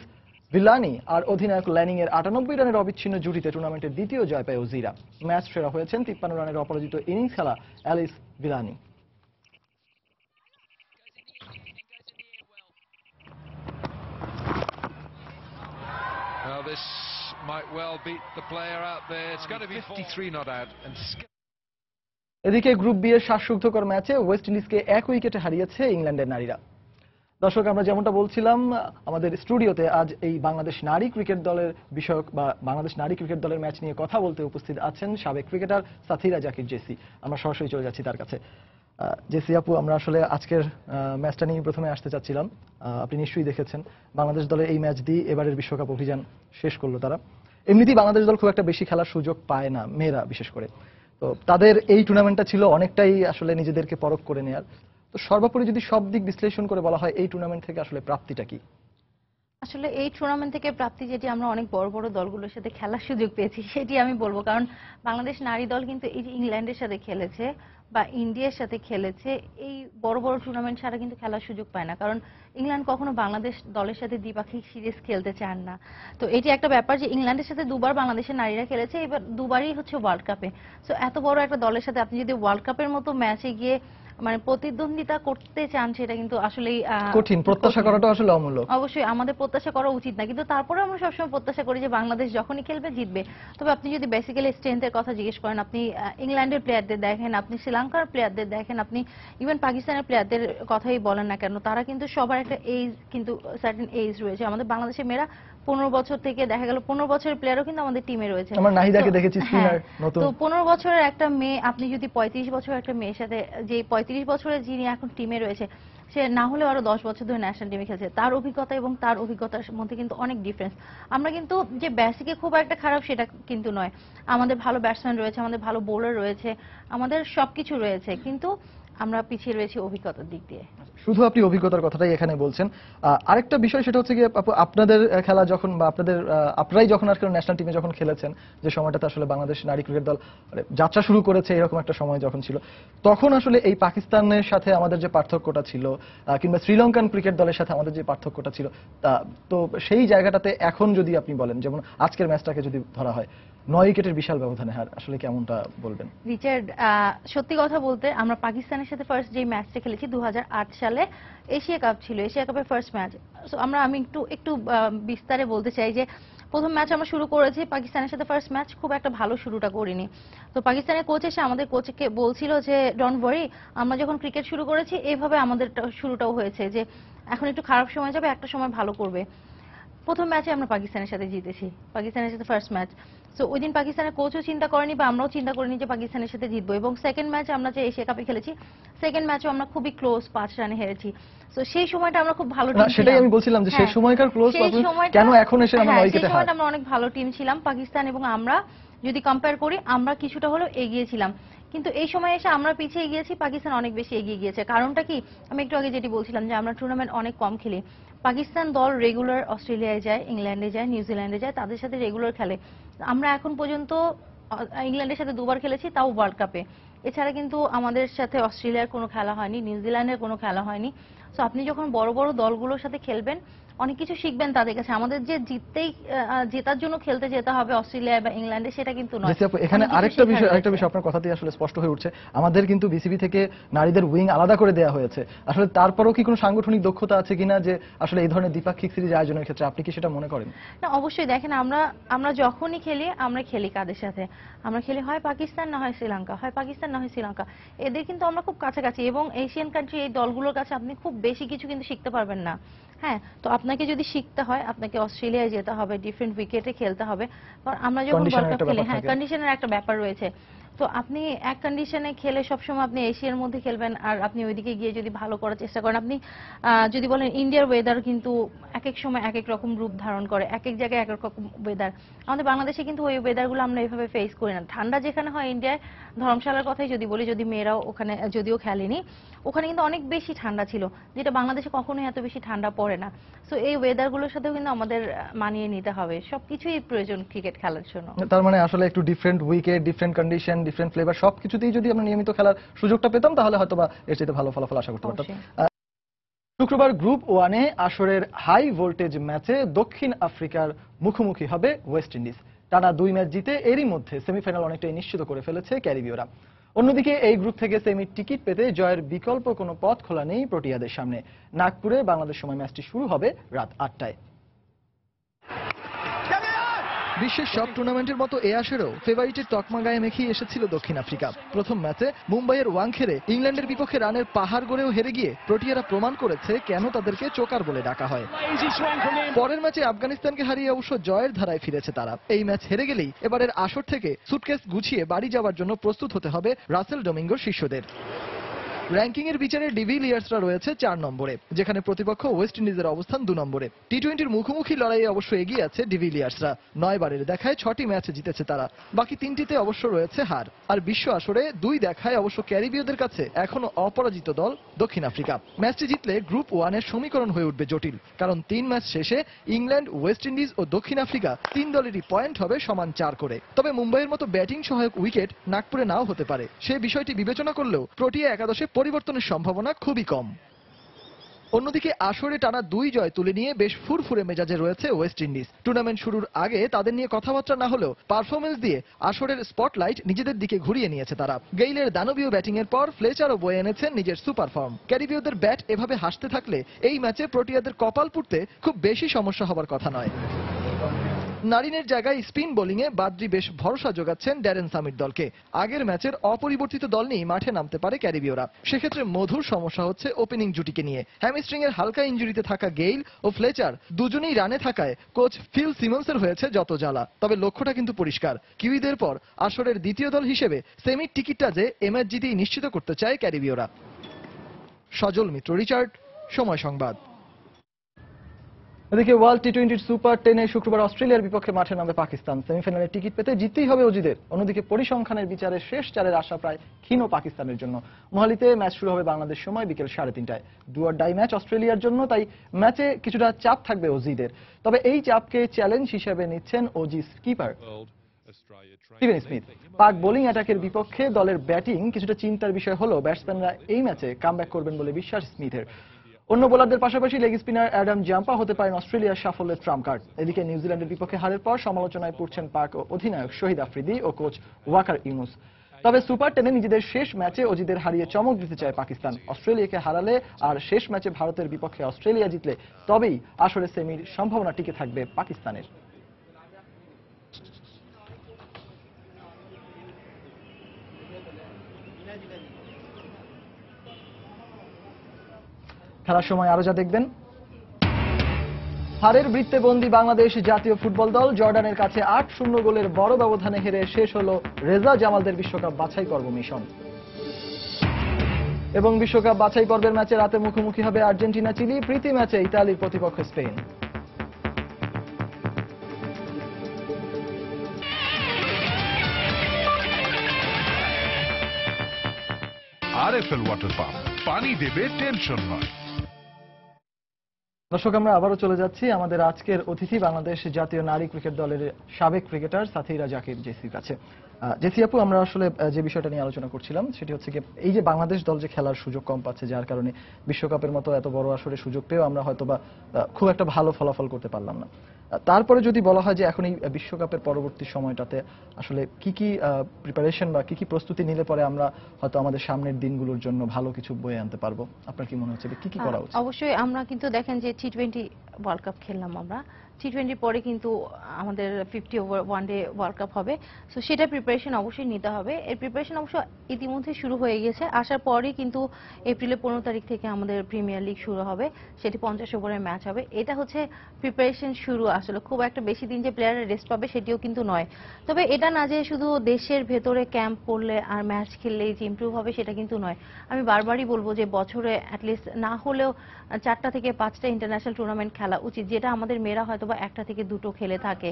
ভিলানি আর অধিনায়ক ল্যানিং এর 98 রানের অবিচ্ছিন্ন জুটিতে টুর্নামেন্টের দ্বিতীয় জয় পায় অজিরা। ম্যাচ সেরা হয়েছেন 53 রানের অপরাজিত ইনিংস খেলা Alice ভিলানি। This might well beat the player out there. It's going to be 53 not out. এদিকে গ্রুপ বি এর শ্বাসরুদ্ধকর ম্যাচে ওয়েস্ট ইন্ডিজকে 1 উইকেটে হারিয়েছে ইংল্যান্ডের নারীরা। দর্শক, আমরা যেমনটা বলছিলাম, আমাদের স্টুডিওতে আজ এই বাংলাদেশ নারী ক্রিকেট দলের বিষয়ক বা বাংলাদেশ নারী ক্রিকেট দলের ম্যাচ নিয়ে কথা বলতে উপস্থিত আছেন সাবেক ক্রিকেটার সাথীরা জাকির জেসি। আমরা সরাসরি চলে যাচ্ছি তার কাছে। জেসি আপু, আমরা আসলে আজকের ম্যাচটা নিয়ে প্রথমে আসতে চাচ্ছিলাম। আপনি নিশ্চয়ই দেখেছেন বাংলাদেশ দলের এই ম্যাচ দিয়ে এবারের বিশ্বকাপ অভিযান শেষ করলো তারা। এমনিতেই বাংলাদেশ দল খুব একটা বেশি খেলার সুযোগ পায় না, মেয়েরা বিশেষ করে। তো তাদের এই টুর্নামেন্টটা ছিল অনেকটাই আসলে নিজেদেরকে পরখ করে নেয়ার। তো সর্বোপরি যদি সব দিক বিশ্লেষণ করে বলা হয়, এই টুর্নামেন্ট থেকে আসলে প্রাপ্তিটা কি? আসলে এই টুর্নামেন্ট থেকে প্রাপ্তি যেটি আমরা অনেক বড় বড় দলগুলোর সাথে খেলার সুযোগ পেয়েছি সেটি আমি বলবো। কারণ বাংলাদেশ নারী দল কিন্তু এই যে ইংল্যান্ডের সাথে খেলেছে বা ইন্ডিয়ার সাথে খেলেছে, এই বড় বড় টুর্নামেন্ট ছাড়া কিন্তু খেলার সুযোগ পায় না। কারণ ইংল্যান্ড কখনো বাংলাদেশ দলের সাথে দ্বিপাক্ষিক সিরিজ খেলতে চান না। তো এটি একটা ব্যাপার যে ইংল্যান্ডের সাথে দুবার বাংলাদেশের নারীরা খেলেছে, এবার দুবারই হচ্ছে ওয়ার্ল্ড কাপে। সো এত বড় একটা দলের সাথে আপনি যদি ওয়ার্ল্ড কাপের মতো ম্যাচে গিয়ে মানে প্রতিদ্বন্দ্বিতা করতে চান, সেটা কিন্তু আসলেই কঠিন। প্রত্যাশা করাটা আসলে অমূলক। অবশ্যই আমাদের প্রত্যাশা করা উচিত না, কিন্তু তারপরে আমরা সবসময় প্রত্যাশা করি যে বাংলাদেশ যখনই খেলবে জিতবে। তবে আপনি যদি বেসিক্যালি স্ট্রেংথের কথা জিজ্ঞেস করেন, আপনি ইংল্যান্ডের প্লেয়ারদের দেখেন, আপনি শ্রীলঙ্কার প্লেয়ারদের দেখেন, আপনি ইভেন পাকিস্তানের প্লেয়ারদের কথাই বলেন না কেন, তারা কিন্তু সবার একটা এজ, কিন্তু সার্টেন এজ রয়েছে। আমাদের বাংলাদেশের মেয়েরা 15 বছর থেকে দেখা গেল 15 বছরের প্লেয়ারও কিন্তু আমাদের টিমে রয়েছে। আমরা নাহিদাকে দেখেছি স্পিনার নতুন। তো 15 বছরের একটা মেয়ে আপনি যদি 35 বছরের একটা মেয়ের সাথে, যে 35 বছরের যিনি এখন টিমে রয়েছে, সে না হলে আরো 10 বছর ধরে ন্যাশনাল টিমে খেলছে, তার অভিজ্ঞতা এবং তার অভিজ্ঞতার মধ্যে কিন্তু অনেক ডিফারেন্স। আমরা কিন্তু যে বেসিকে খুব একটা খারাপ সেটা কিন্তু নয়, আমাদের ভালো ব্যাটসম্যান রয়েছে, আমাদের ভালো বোলার রয়েছে, আমাদের সবকিছু রয়েছে, কিন্তু আমরা পিছিয়ে রয়েছি অভিজ্ঞতার দিক দিয়ে। শুধু আপনি অভিজ্ঞতার কথাটাই এখানে বলছেন। আরেকটা বিষয় সেটা হচ্ছে গিয়ে আপনাদের খেলা যখন বা আপনারাই যখন আসলে ন্যাশনাল টিমে যখন খেলেছেন, যে সময়টাতে আসলে বাংলাদেশ নারী ক্রিকেট দল যাত্রা শুরু করেছে, এরকম একটা সময় যখন ছিল, তখন আসলে এই পাকিস্তানের সাথে আমাদের যে পার্থক্যটা ছিল কিংবা শ্রীলঙ্কান ক্রিকেট দলের সাথে আমাদের যে পার্থক্যটা ছিল, তো সেই জায়গাটাতে এখন যদি আপনি বলেন, যেমন আজকের ম্যাচটাকে যদি ধরা হয়, 9 উইকেটের বিশাল ব্যবধানে হার, আসলে কেমনটা বলবেন? রিচার্ড, সত্যি কথা বলতে আমরা পাকিস্তানের সাথে ফার্স্ট যে ম্যাচটা খেলেছি 2008 সালে এশিয়া কাপ ছিল, এশিয়া কাপের ফার্স্ট ম্যাচ। আমি একটু বিস্তারে বলতে চাই যে প্রথম ম্যাচ আমরা শুরু করেছি পাকিস্তানের সাথে, ফার্স্ট ম্যাচ খুব একটা ভালো শুরুটা করিনি। তো পাকিস্তানের কোচ এসে আমাদের কোচকে বলছিল যে ডোন্ট ওয়ারি, আমরা যখন ক্রিকেট শুরু করেছি এইভাবে আমাদের শুরুটাও হয়েছে, যে এখন একটু খারাপ সময় যাবে, একটা সময় ভালো করবে। প্রথম ম্যাচে আমরা পাকিস্তানের সাথে জিতেছি, পাকিস্তানের সাথে ফার্স্ট ম্যাচ। সো ওই দিন পাকিস্তানের কোচও চিন্তা করেনি বা আমরাও চিন্তা করিনি যে পাকিস্তানের সাথে জিতবো। এবং সেকেন্ড ম্যাচে আমরা যে এশিয়া কাপে খেলেছি, সেকেন্ড ম্যাচও আমরা খুবই ক্লোজ 5 রানে হেরেছি। সো সেই সময়টা আমরা খুব ভালো টিম ছিলাম। সেটাই আমি বলছিলাম যে সেই সময়কার ক্লোজ কেন এখন এসে আমরা 9 উইকেটে হার। আমরা অনেক ভালো টিম ছিলাম, পাকিস্তান এবং আমরা যদি কম্পেয়ার করি, আমরা কিছুটা হলেও এগিয়ে ছিলাম। কিন্তু এই সময় এসে আমরা পিছিয়ে গিয়েছি, পাকিস্তান অনেক বেশি এগিয়ে গিয়েছে। কারণটা কি? আমি একটু আগে যেটি বলছিলাম যে আমরা টুর্নামেন্ট অনেক কম খেলি। পাকিস্তান দল রেগুলার অস্ট্রেলিয়ায় যায়, ইংল্যান্ডে যায়, নিউজিল্যান্ডে যায়, তাদের সাথে রেগুলার খেলে। আমরা এখন পর্যন্ত ইংল্যান্ডের সাথে 2বার খেলেছি, তাও ওয়ার্ল্ড কাপে। এছাড়া কিন্তু আমাদের সাথে অস্ট্রেলিয়ার কোনো খেলা হয়নি, নিউজিল্যান্ডের কোনো খেলা হয়নি। সো আপনি যখন বড় বড় দলগুলোর সাথে খেলবেন অনেক কিছু শিখবেন তাদের কাছে। আমাদের যে জেতার জন্য খেলতে যেতে হবে অস্ট্রেলিয়া বা ইংল্যান্ডে সেটা কিন্তু নয়। এখানে আরেকটা বিষয় আপনার কথাতেই আসলে স্পষ্ট হয়ে উঠছে, আমাদের কিন্তু বিসিবি থেকে নারীদের উইং আলাদা করে দেওয়া হয়েছে। আসলে তারপরেও কি কোনো সাংগঠনিক দক্ষতা আছে কিনা যে আসলে এই ধরনের দ্বিপাক্ষিক সিরিজ আয়োজনের ক্ষেত্রে আপনি কি সেটা মনে করেন? না, অবশ্যই। দেখেন, আমরা যখনই খেলি আমরা খেলি কাদের সাথে? আমরা খেলি হয় পাকিস্তান না হয় শ্রীলঙ্কা, হয় পাকিস্তান না হয় শ্রীলঙ্কা। এদের কিন্তু আমরা খুব কাছাকাছি, এবং এশিয়ান কান্ট্রি এই দলগুলোর কাছে আপনি খুব বেশি কিছু কিন্তু শিখতে পারবেন না। হ্যাঁ, তো আপনাকে যদি শিখতে হয় আপনাকে অস্ট্রেলিয়ায় যেতে হবে, ডিফারেন্ট উইকেটে খেলতে হবে। কারণ আমরা যখন ওয়ার্ল্ড কাপ খেলি, হ্যাঁ, কন্ডিশনের একটা ব্যাপার রয়েছে। তো আপনি এক কন্ডিশনে খেলে সবসময় আপনি এশিয়ার মধ্যে খেলবেন, আর আপনি ওইদিকে গিয়ে যদি ভালো করার চেষ্টা করেন, আপনি যদি বলেন ইন্ডিয়ার ওয়েদার কিন্তু এক এক সময় এক এক রকম রূপ ধারণ করে, এক এক জায়গায় এক এক রকম ওয়েদার। আমাদের বাংলাদেশে কিন্তু ওই ওয়েদারগুলো আমরা এইভাবে ফেস করি না। ঠান্ডা যেখানে হয়, ইন্ডিয়ায় ধর্মশালার কথাই যদি বলি, যদি মেয়েরাও ওখানে যদিও খেলেনি, ওখানে কিন্তু অনেক বেশি ঠান্ডা ছিল, যেটা বাংলাদেশে কখনোই এত বেশি ঠান্ডা পড়ে না। সো এই ওয়েদারগুলোর সাথেও কিন্তু আমাদের মানিয়ে নিতে হবে। সবকিছুই প্রয়োজন ক্রিকেট খেলার জন্য। তার মানে আসলে একটু different wicket, different condition, different flavour সবকিছুতেই যদি আমরা নিয়মিত খেলার সুযোগটা পেতাম তাহলে হয়তোবা এর চাইতে ভালো ফলাফল আশা করতে পারতাম। শুক্রবার গ্রুপ 1-এ আসরের হাই ভোল্টেজ ম্যাচে দক্ষিণ আফ্রিকার মুখোমুখি হবে ওয়েস্ট ইন্ডিজ। টানা 2 ম্যাচ জিতে এরই মধ্যে সেমিফাইনাল অনেকটাই নিশ্চিত করে ফেলেছে ক্যারিবীয়রা। অন্যদিকে এই গ্রুপ থেকে সেমির টিকিট পেতে জয়ের বিকল্প কোনো পথ খোলা নেই প্রোটিয়াদের সামনে। নাগপুরে বাংলাদেশ সময় ম্যাচটি শুরু হবে রাত 8টায়। বিশ্বের সব টুর্নামেন্টের মতো এ আসরেও ফেভারিটের তকমা গায়ে মেখেই এসেছিল দক্ষিণ আফ্রিকা। প্রথম ম্যাচে মুম্বাইয়ের ওয়াংখেড়ে ইংল্যান্ডের বিপক্ষে রানের পাহাড় গড়েও হেরে গিয়ে প্রোটিয়ারা প্রমাণ করেছে কেন তাদেরকে চোকার বলে ডাকা হয়। পরের ম্যাচে আফগানিস্তানকে হারিয়ে অবশ্য জয়ের ধারায় ফিরেছে তারা। এই ম্যাচ হেরে গেলেই এবারের আসর থেকে সুটকেস গুছিয়ে বাড়ি যাওয়ার জন্য প্রস্তুত হতে হবে রাসেল ডোমিঙ্গোর শিষ্যদের। র্যাঙ্কিং এর বিচারে ডিভিলিয়ার্সরা রয়েছে 4 নম্বরে, যেখানে প্রতিপক্ষ ওয়েস্ট ইন্ডিজের অবস্থান 2 নম্বরে। টি-20-র মুখোমুখি লড়াইয়ে অবশ্য এগিয়ে আছে ডিভিলিয়ার্সরা। 9 বারের দেখায় 6টি ম্যাচ জিতেছে তারা, বাকি 3টিতে অবশ্য রয়েছে হার। আর বিশ্ব আসরে 2 দেখায় অবশ্য ক্যারিবীয়দের কাছে এখনো অপরাজিত দল দক্ষিণ আফ্রিকা। ম্যাচটি জিতলে গ্রুপ 1-এর সমীকরণ হয়ে উঠবে জটিল, কারণ 3 ম্যাচ শেষে ইংল্যান্ড, ওয়েস্ট ইন্ডিজ ও দক্ষিণ আফ্রিকা 3 দলেরই পয়েন্ট হবে সমান 4 করে। তবে মুম্বাইয়ের মতো ব্যাটিং সহায়ক উইকেট নাগপুরে নাও হতে পারে। সেই বিষয়টি বিবেচনা করলেও প্রোটিয়া একাদশে পরিবর্তনের সম্ভাবনা খুবই কম। অন্যদিকে আসরে টানা 2 জয় তুলে নিয়ে বেশ ফুরফুরে মেজাজে রয়েছে ওয়েস্ট ইন্ডিজ। টুর্নামেন্ট শুরুর আগে তাদের নিয়ে কথাবার্তা না হলেও পারফরমেন্স দিয়ে আসরের স্পটলাইট নিজেদের দিকে ঘুরিয়ে নিয়েছে তারা। গেইলের দানবীয় ব্যাটিং এর পর ফ্লেচারও বয়ে এনেছেন নিজের সুপার ফর্ম। ক্যারিবীয়দের ব্যাট এভাবে হাসতে থাকলে এই ম্যাচে প্রোটিয়াদের কপাল পুড়তে খুব বেশি সমস্যা হবার কথা নয়। নারিনের জায়গায় স্পিন বোলিংয়ে বাদ্রি বেশ ভরসা যোগাচ্ছেন ড্যারেন সামির দলকে। আগের ম্যাচের অপরিবর্তিত দল নিয়ে মাঠে নামতে পারে ক্যারিবীয়রা। সেক্ষেত্রে মধুর সমস্যা হচ্ছে ওপেনিং জুটিকে নিয়ে। হ্যামস্ট্রিং এর হালকা ইনজুরিতে থাকা গেইল ও ফ্লেচার দুজনেই রানে থাকায় কোচ ফিল সিমন্সের হয়েছে যত জ্বালা। তবে লক্ষ্যটা কিন্তু পরিষ্কার, কিউইদের পর আসরের দ্বিতীয় দল হিসেবে সেমির টিকিটটা যে এ ম্যাচ জিতেই নিশ্চিত করতে চায় ক্যারিবীয়রা। সজল মিত্র, রিচার্ড, সময় সংবাদ। এদিকে ওয়ার্ল্ড টি-20 সুপার 10-এ শুক্রবার অস্ট্রেলিয়ার বিপক্ষে মাঠে নামবে পাকিস্তান। সেমিফাইনালে টিকিট পেতে জিততেই হবে অজিদের। অন্যদিকে পরিসংখ্যানের বিচারে শেষ 4-এর আশা প্রায় ক্ষীণ পাকিস্তানের জন্য। মোহালিতে ম্যাচ শুরু হবে বাংলাদেশ সময় বিকেল 3:30টায়। ডু অর ডাই ম্যাচ অস্ট্রেলিয়ার জন্য, তাই ম্যাচে কিছুটা চাপ থাকবে অজিদের। তবে এই চাপকে চ্যালেঞ্জ হিসেবে নিচ্ছেন অজি স্কিপার স্টিভেন স্মিথ। পাক বোলিং অ্যাটাকের বিপক্ষে দলের ব্যাটিং কিছুটা চিন্তার বিষয় হলেও ব্যাটসম্যানরা এই ম্যাচে কামব্যাক করবেন বলে বিশ্বাস স্মিথের। অন্য বোলারদের পাশাপাশি লেগ স্পিনার অ্যাডাম জাম্পা হতে পারেন অস্ট্রেলিয়ার সাফল্যের ট্রাম্প কার্ড। এদিকে নিউজিল্যান্ডের বিপক্ষে হারের পর সমালোচনায় পড়ছেন পাক অধিনায়ক শহীদ আফ্রিদি ও কোচ ওয়াকার ইউনুস। তবে সুপার 10-এ নিজেদের শেষ ম্যাচে অজিদের হারিয়ে চমক দিতে চায় পাকিস্তান। অস্ট্রেলিয়াকে হারালে আর শেষ ম্যাচে ভারতের বিপক্ষে অস্ট্রেলিয়া জিতলে তবেই আসলে সেমির সম্ভাবনা টিকে থাকবে পাকিস্তানের। খেলার সময় আরো যা দেখবেন: হারের বৃত্তে বন্দী বাংলাদেশ জাতীয় ফুটবল দল। জর্ডানের কাছে 8-0 গোলের বড় ব্যবধানে হেরে শেষ হলো রেজা জামালদের বিশ্বকাপ বাছাই পর্ব মিশন। এবং বিশ্বকাপ বাছাই পর্বের ম্যাচে রাতে মুখোমুখি হবে আর্জেন্টিনা চিলি। প্রীতি ম্যাচে ইতালির প্রতিপক্ষ স্পেন। আরএফএল ওয়াটার পাম্প, পানি দেবে টেনশন নয়। দর্শক, আমরা আবারও চলে যাচ্ছি আমাদের আজকের অতিথি বাংলাদেশ জাতীয় নারী ক্রিকেট দলের সাবেক ক্রিকেটার সাথীরা জাকির জেসির কাছে। জেসি আপু, আমরা আসলে যে বিষয়টা নিয়ে আলোচনা করছিলাম সেটি হচ্ছে কি, এই যে বাংলাদেশ দল যে খেলার সুযোগ কম পাচ্ছে, যার কারণে বিশ্বকাপের মতো এত বড় আসরে সুযোগ পেয়েও আমরা হয়তোবা খুব একটা ভালো ফলাফল করতে পারলাম না। তারপরে যদি বলা হয় যে এখন এই বিশ্বকাপের পরবর্তী সময়টাতে আসলে কি কি প্রিপারেশন বা কি কি প্রস্তুতি নিলে পরে আমরা হয়তো আমাদের সামনের দিনগুলোর জন্য ভালো কিছু বয়ে আনতে পারবো, আপনার কি মনে হচ্ছে কি কি করা উচিত? অবশ্যই আমরা কিন্তু দেখেন যে টি-20 ওয়ার্ল্ড কাপ খেললাম আমরা, টি-20 পরে কিন্তু আমাদের 50 ওভার ওয়ানডে ওয়ার্ল্ড কাপ হবে। সো সেটা প্রিপারেশন অবশ্যই নিতে হবে। এর প্রিপারেশন অবশ্য ইতিমধ্যে শুরু হয়ে গেছে। আসার পরেই কিন্তু এপ্রিলের 15 তারিখ থেকে আমাদের প্রিমিয়ার লিগ শুরু হবে, সেটি 50 ওভারের ম্যাচ হবে। এটা হচ্ছে প্রিপারেশন শুরু। আসলে খুব একটা বেশি দিন যে প্লেয়াররা রেস্ট পাবে সেটিও কিন্তু নয়। তবে এটা না যে শুধু দেশের ভেতরে ক্যাম্প করলে আর ম্যাচ খেললেই যে ইমপ্রুভ হবে সেটা কিন্তু নয়। আমি বারবারই বলবো যে বছরে অ্যাটলিস্ট না হলেও 4টা থেকে 5টা ইন্টারন্যাশনাল টুর্নামেন্ট খেলা উচিত, যেটা আমাদের মেয়েরা হয়তো বা 1টা থেকে 2টো খেলে থাকে।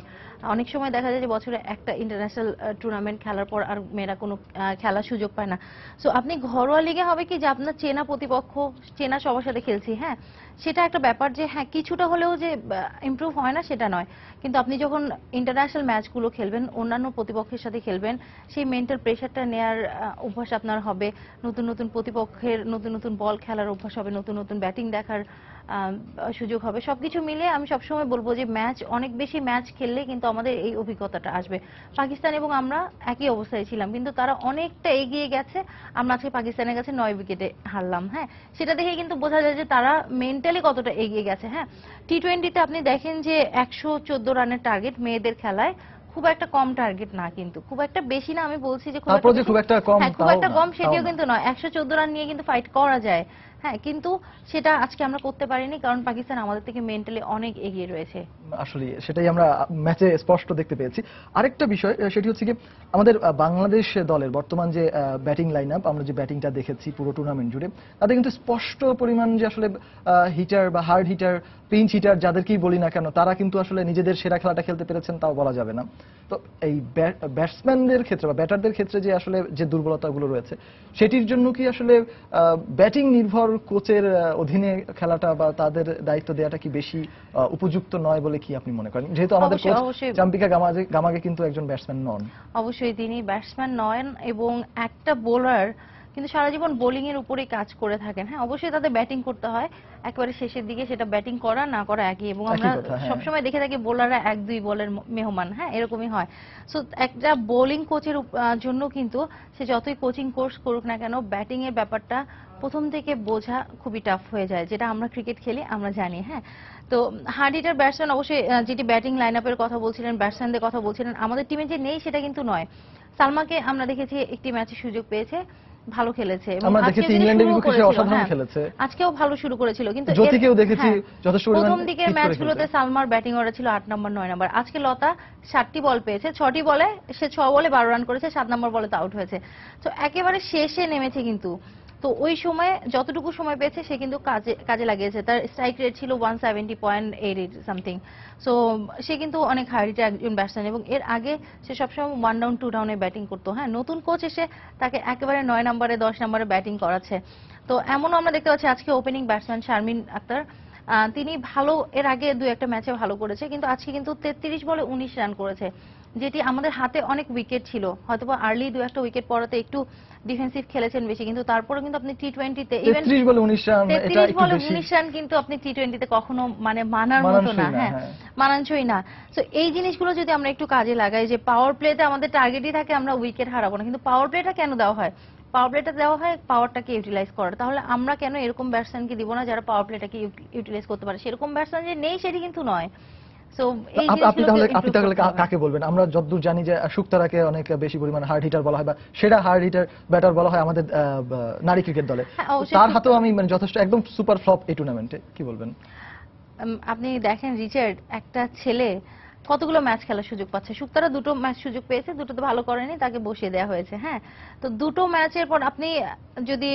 অনেক সময় দেখা যায় যে বছরে একটা ইন্টারন্যাশনাল টুর্নামেন্ট খেলার পর আর মেয়েরা কোনো খেলার সুযোগ পায় না। সো আপনি ঘরোয়া লিগে হবে কি যে আপনার চেনা প্রতিপক্ষ, চেনা সবার সাথে খেলছি, হ্যাঁ সেটা একটা ব্যাপার যে হ্যাঁ কিছুটা হলেও যে ইমপ্রুভ হয় না সেটা নয়, কিন্তু আপনি যখন ইন্টারন্যাশনাল ম্যাচগুলো খেলবেন, অন্যান্য প্রতিপক্ষের সাথে খেলবেন, সেই মেন্টাল প্রেশারটা নেয়ার অভ্যাস আপনার হবে, নতুন নতুন প্রতিপক্ষের নতুন নতুন বল খেলার অভ্যাস হবে, নতুন নতুন ব্যাটিং দেখার সুযোগ হবে। সবকিছু মিলে আমি সবসময় বলবো যে অনেক বেশি ম্যাচ খেললে কিন্তু আমাদের এই অভিজ্ঞতাটা আসবে। পাকিস্তান এবং আমরা একই অবস্থায় ছিলাম, কিন্তু তারা অনেকটা এগিয়ে গেছে, আমরা আজকে পাকিস্তানের কাছে 9 উইকেটে হারলাম। হ্যাঁ, সেটা দেখে কিন্তু বোঝা যায় যে তারা মেন্টালি কতটা এগিয়ে গেছে। হ্যাঁ, টি-20তে আপনি দেখেন যে 114 রানের টার্গেট মেয়েদের খেলায় খুব একটা কম টার্গেট না, কিন্তু খুব একটা বেশি না। আমি বলছি যে খুব একটা কম সেটিও কিন্তু নয়। 114 রান নিয়ে কিন্তু ফাইট করা যায়। হ্যাঁ, কিন্তু সেটা আজকে আমরা করতে পারিনি, কারণ পাকিস্তান আমাদের থেকে মেন্টালি অনেক এগিয়ে রয়েছে। আসলে সেটাই আমরা ম্যাচে স্পষ্ট দেখতে পেয়েছি। আরেকটা বিষয় সেটি হচ্ছে কি, আমাদের বাংলাদেশ দলের বর্তমান যে ব্যাটিং লাইন আপ, আমরা যে ব্যাটিংটা দেখেছি পুরো টুর্নামেন্ট জুড়ে, তাতে কিন্তু স্পষ্ট পরিমাণ যে আসলে হিটার বা হার্ড হিটার, পিঞ্চ হিটার যাদেরকেই বলি না কেন, তারা কিন্তু আসলে নিজেদের সেরা খেলাটা খেলতে পেরেছেন তাও বলা যাবে না। তো এই ব্যাটসম্যানদের ক্ষেত্রে বা ব্যাটারদের ক্ষেত্রে যে আসলে যে দুর্বলতাগুলো রয়েছে, সেটির জন্য কি আসলে ব্যাটিং নির্ভর কোচের অধীনে খেলাটা বা তাদের দায়িত্ব দেওয়াটা কি বেশি উপযুক্ত নয় বলে কি আপনি মনে করেন, যেহেতু আমাদের কোচ চাম্পিকা গামাগে কিন্তু একজন ব্যাটসম্যান নন? অবশ্যই তিনি ব্যাটসম্যান নন, এবং একটা বোলার কিন্তু সারা জীবন বোলিং এর উপরেই কাজ করে থাকেন। হ্যাঁ, অবশ্যই তাদের ব্যাটিং করতে হয় একেবারে শেষের দিকে, সেটা ব্যাটিং করা না করা একই, এবং আমরা সবসময় দেখে থাকি বোলাররা 1-2 বলের মেহমান। হ্যাঁ, এরকমই হয়। সো একটা বোলিং কোচের জন্য কিন্তু সে যতই কোচিং কোর্স করুক না কেন, ব্যাটিং এর ব্যাপারটা প্রথম থেকে বোঝা খুবই টাফ হয়ে যায়, যেটা আমরা ক্রিকেট খেলি আমরা জানি। হ্যাঁ, তো হার্ড হিটার ব্যাটসম্যান অবশ্যই, যেটি ব্যাটিং লাইন আপের কথা বলছিলেন, ব্যাটসম্যানদের কথা বলছিলেন, আমাদের টিমে যে নেই সেটা কিন্তু নয়। সালমাকে আমরা দেখেছি একটি ম্যাচে সুযোগ পেয়েছে, ভালো খেলেছে, এবং আজকেও ভালো শুরু করেছিল, কিন্তু প্রথম দিকের ম্যাচগুলোতে সালমার ব্যাটিং অর্ডার ছিল 8 নম্বর 9 নম্বর। আজকে লতা 7টি বল পেয়েছে, 6টি বলে সে 6 বলে 12 রান করেছে, 7 নম্বর বলে তো আউট হয়েছে। তো একেবারে শেষে নেমেছে, কিন্তু তো ওই সময় যতটুকু সময় পেয়েছে সে কিন্তু কাজে লাগিয়েছে। তার স্ট্রাইক রেট ছিল 170.88 সামথিং। সো সে কিন্তু অনেক হাই রেটের একজন ব্যাটসম্যান, এবং এর আগে সে সবসময় 1 ডাউন 2 ডাউনে ব্যাটিং করতো। হ্যাঁ, নতুন কোচ এসে তাকে একেবারে 9 নম্বরে 10 নম্বরে ব্যাটিং করাচ্ছে। তো এমনও আমরা দেখতে পাচ্ছি আজকে ওপেনিং ব্যাটসম্যান শারমিন আক্তার, তিনি ভালো, এর আগে 2-1টা ম্যাচে ভালো করেছে, কিন্তু আজকে কিন্তু 33 বলে 19 রান করেছে, যেটি আমাদের হাতে অনেক উইকেট ছিল। হয়তোবা আর্লি 2-1টা উইকেট পড়াতে একটু ডিফেন্সিভ খেলেছেন বেশি, কিন্তু তারপরে কিন্তু আপনি টি-20তে 33 বলে 19 রান কিন্তু আপনি টি-20তে কখনো মানে মানার মতো না। হ্যাঁ, মানানসই না। সো এই জিনিসগুলো যদি আমরা একটু কাজে লাগাই, যে পাওয়ার প্লেতে আমাদের টার্গেটই থাকে আমরা উইকেট হারাবো না, কিন্তু পাওয়ার প্লেটা কেন দেওয়া হয়? পাওয়ার প্লেটা দেওয়া হয় পাওয়ারটাকে ইউটিলাইজ করার। তাহলে আমরা কেন এরকম ব্যাটসম্যানকে দিব না যারা পাওয়ার প্লেটাকে ইউটিলাইজ করতে পারে? সেরকম ব্যাটসম্যান যে নেই সেটি কিন্তু নয়। আপনি তাহলে কাকে বলবেন? আমরা যতদূর জানি যে শুক্তারাকে অনেক বেশি পরিমাণ হার্ড হিটার বলা হয় বা সেরা হার্ড হিটার ব্যাটার বলা হয় আমাদের নারী ক্রিকেট দলে, তার হাতেও আমি মানে যথেষ্ট একদম সুপার ফ্লপ এই টুর্নামেন্টে, কি বলবেন? আপনি দেখেন রিচার্ড, একটা ছেলে কতগুলো ম্যাচ খেলার সুযোগ পাচ্ছে। শুক্তারা 2টো ম্যাচ সুযোগ পেয়েছে, 2টোতে ভালো করেনি, তাকে বসিয়ে দেওয়া হয়েছে। হ্যাঁ, তো 2টো ম্যাচের পর আপনি যদি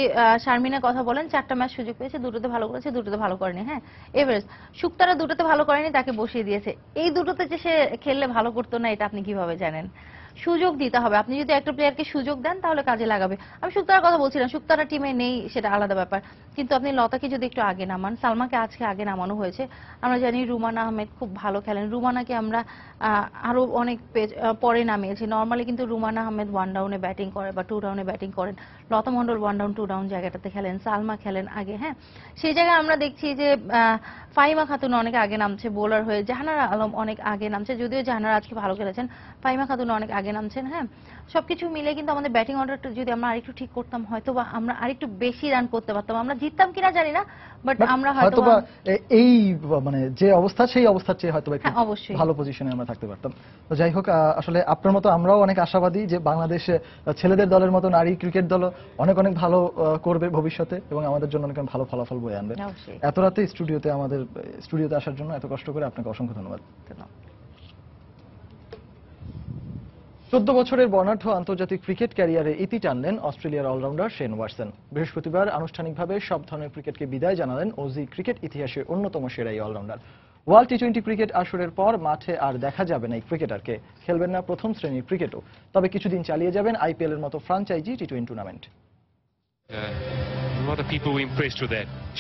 শারমিনের কথা বলেন, 4টা ম্যাচ সুযোগ পেয়েছে, 2টোতে ভালো করেছে, 2টোতে ভালো করেনি। হ্ঁ, এভারেজ। শুক্তারা 2টোতে ভালো করেনি, তাকে বসিয়ে দিয়েছে। এই 2টোতে যে সে খেললে ভালো করতো না, এটা আপনি কিভাবে জানেন? সুযোগ দিতে হবে। আপনি যদি একটা প্লেয়ারকে সুযোগ দেন তাহলে কাজে লাগাবে। আমি শুক্তারার কথা বলছিলাম, শুক্তারা টিমে নেই সেটা আলাদা ব্যাপার, কিন্তু আপনি লতাকে যদি একটু আগে নামান, সালমাকে আজকে আগে নামানো হয়েছে। আমরা জানি রুমানা আহমেদ খুব ভালো খেলেন, রুমানাকে আমরা আরো অনেক পরে নামিয়েছি। নর্মালি কিন্তু রুমানা আহমেদ 1 ডাউনে ব্যাটিং করে বা 2 ডাউনে ব্যাটিং করেন, লতা মণ্ডল 1 ডাউন 2 ডাউন জায়গাটাতে খেলেন, সালমা খেলেন আগে। হ্যাঁ, সেই জায়গায় আমরা দেখছি যে ফাহিমা খাতুন অনেক আগে নামছে বোলার হয়ে, জাহানারা আলম অনেক আগে নামছে, যদিও জাহানারা আজকে ভালো খেলেছেন, ফাহিমা খাতুন অনেক আগে নামছেন। হ্যাঁ, সবকিছু মিলে কিন্তু আমাদের ব্যাটিং অর্ডারটা যদি আমরা আরেকটু ঠিক করতাম, হয়তো বা আমরা আরেকটু বেশি রান করতে পারতাম। আমরা জিততাম কিনা জানি না, বাট আমরা হয়তো এই মানে যে অবস্থা সেই অবস্থার চেয়ে হয়তো একটু অবশ্যই ভালো পজিশনে আমরা থাকতে পারতাম। তো যাই হোক, আসলে আপনার মতো আমরাও অনেক আশাবাদী যে বাংলাদেশ ছেলেদের দলের মতো নারী ক্রিকেট দল অনেক অনেক ভালো করবে ভবিষ্যতে এবং আমাদের জন্য অনেক ভালো ফলাফল বয়ে আনবে। এত রাতে স্টুডিওতে আসার জন্য এত কষ্ট করে আপনাকে অসংখ্য ধন্যবাদ। 14 বছরের বর্ণাঢ্য আন্তর্জাতিক ক্রিকেট ক্যারিয়ারে ইতি টানলেন অস্ট্রেলিয়ার অলরাউন্ডার শেন ওয়াটসন। বৃহস্পতিবার আনুষ্ঠানিকভাবে সব ধরনের ক্রিকেটকে বিদায় জানালেন অজি ক্রিকেট ইতিহাসের অন্যতম সেরা এই অলরাউন্ডার। ওয়ার্ল্ড টি-20 ক্রিকেট আসরের পর মাঠে আর দেখা যাবে না এই ক্রিকেটারকে, খেলবেন না প্রথম শ্রেণীর ক্রিকেটও, তবে কিছুদিন চালিয়ে যাবেন আইপিএল এর মতো ফ্রাঞ্চাইজি টি-20 টুর্নামেন্ট।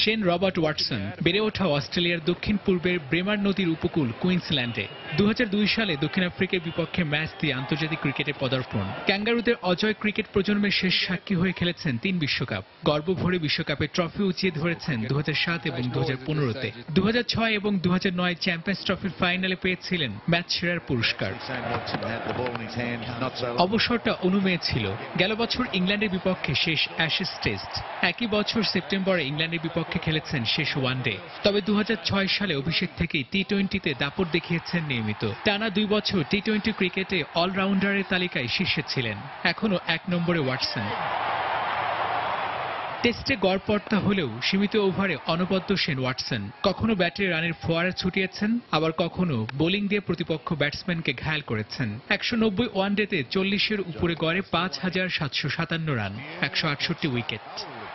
শেন রবার্ট ওয়াটসন বেড়ে ওঠা অস্ট্রেলিয়ার দক্ষিণ পূর্বের ব্রেমার নদীর উপকূল কুইন্সল্যান্ডে। 2002 সালে দক্ষিণ আফ্রিকার বিপক্ষে ম্যাচ দিয়ে আন্তর্জাতিক ক্রিকেটে পদার্পণ। ক্যাঙ্গারুদের অজয় ক্রিকেট প্রজন্মের শেষ সাক্ষী হয়ে খেলেছেন 3 বিশ্বকাপ। গর্ব ভরে বিশ্বকাপের ট্রফি উঁচিয়ে ধরেছেন 2007 এবং 2015-তে। 2006 এবং 2009 চ্যাম্পিয়ন্স ট্রফির ফাইনালে পেয়েছিলেন ম্যাচ সেরার পুরস্কার। অবসরটা অনুমেয় ছিল। গেল বছর ইংল্যান্ডের বিপক্ষে শেষ অ্যাশেজ টেস্ট। একই বছর সেপ্টেম্বরে ইংল্যান্ডের বিপক্ষে খেলেছেন শেষ ওয়ানডে। তবে 2006 সালে অভিষেক থেকেই টি-20তে দাপট দেখিয়েছেন নিয়মিত। টানা 2 বছর টি-20 ক্রিকেটে অলরাউন্ডারের তালিকায় শীর্ষে ছিলেন। এখনো 1 নম্বরে ওয়াটসন। টেস্টে গড়পড়তা হলেও সীমিত ওভারে অনবদ্য শেন ওয়াটসন। কখনো ব্যাটে রানের ফোয়ারা ছুটিয়েছেন, আবার কখনো বোলিং দিয়ে প্রতিপক্ষ ব্যাটসম্যানকে ঘায়েল করেছেন। 190 ওয়ানডেতে 40-এর উপরে গড়ে 5757 রান, 168 উইকেট।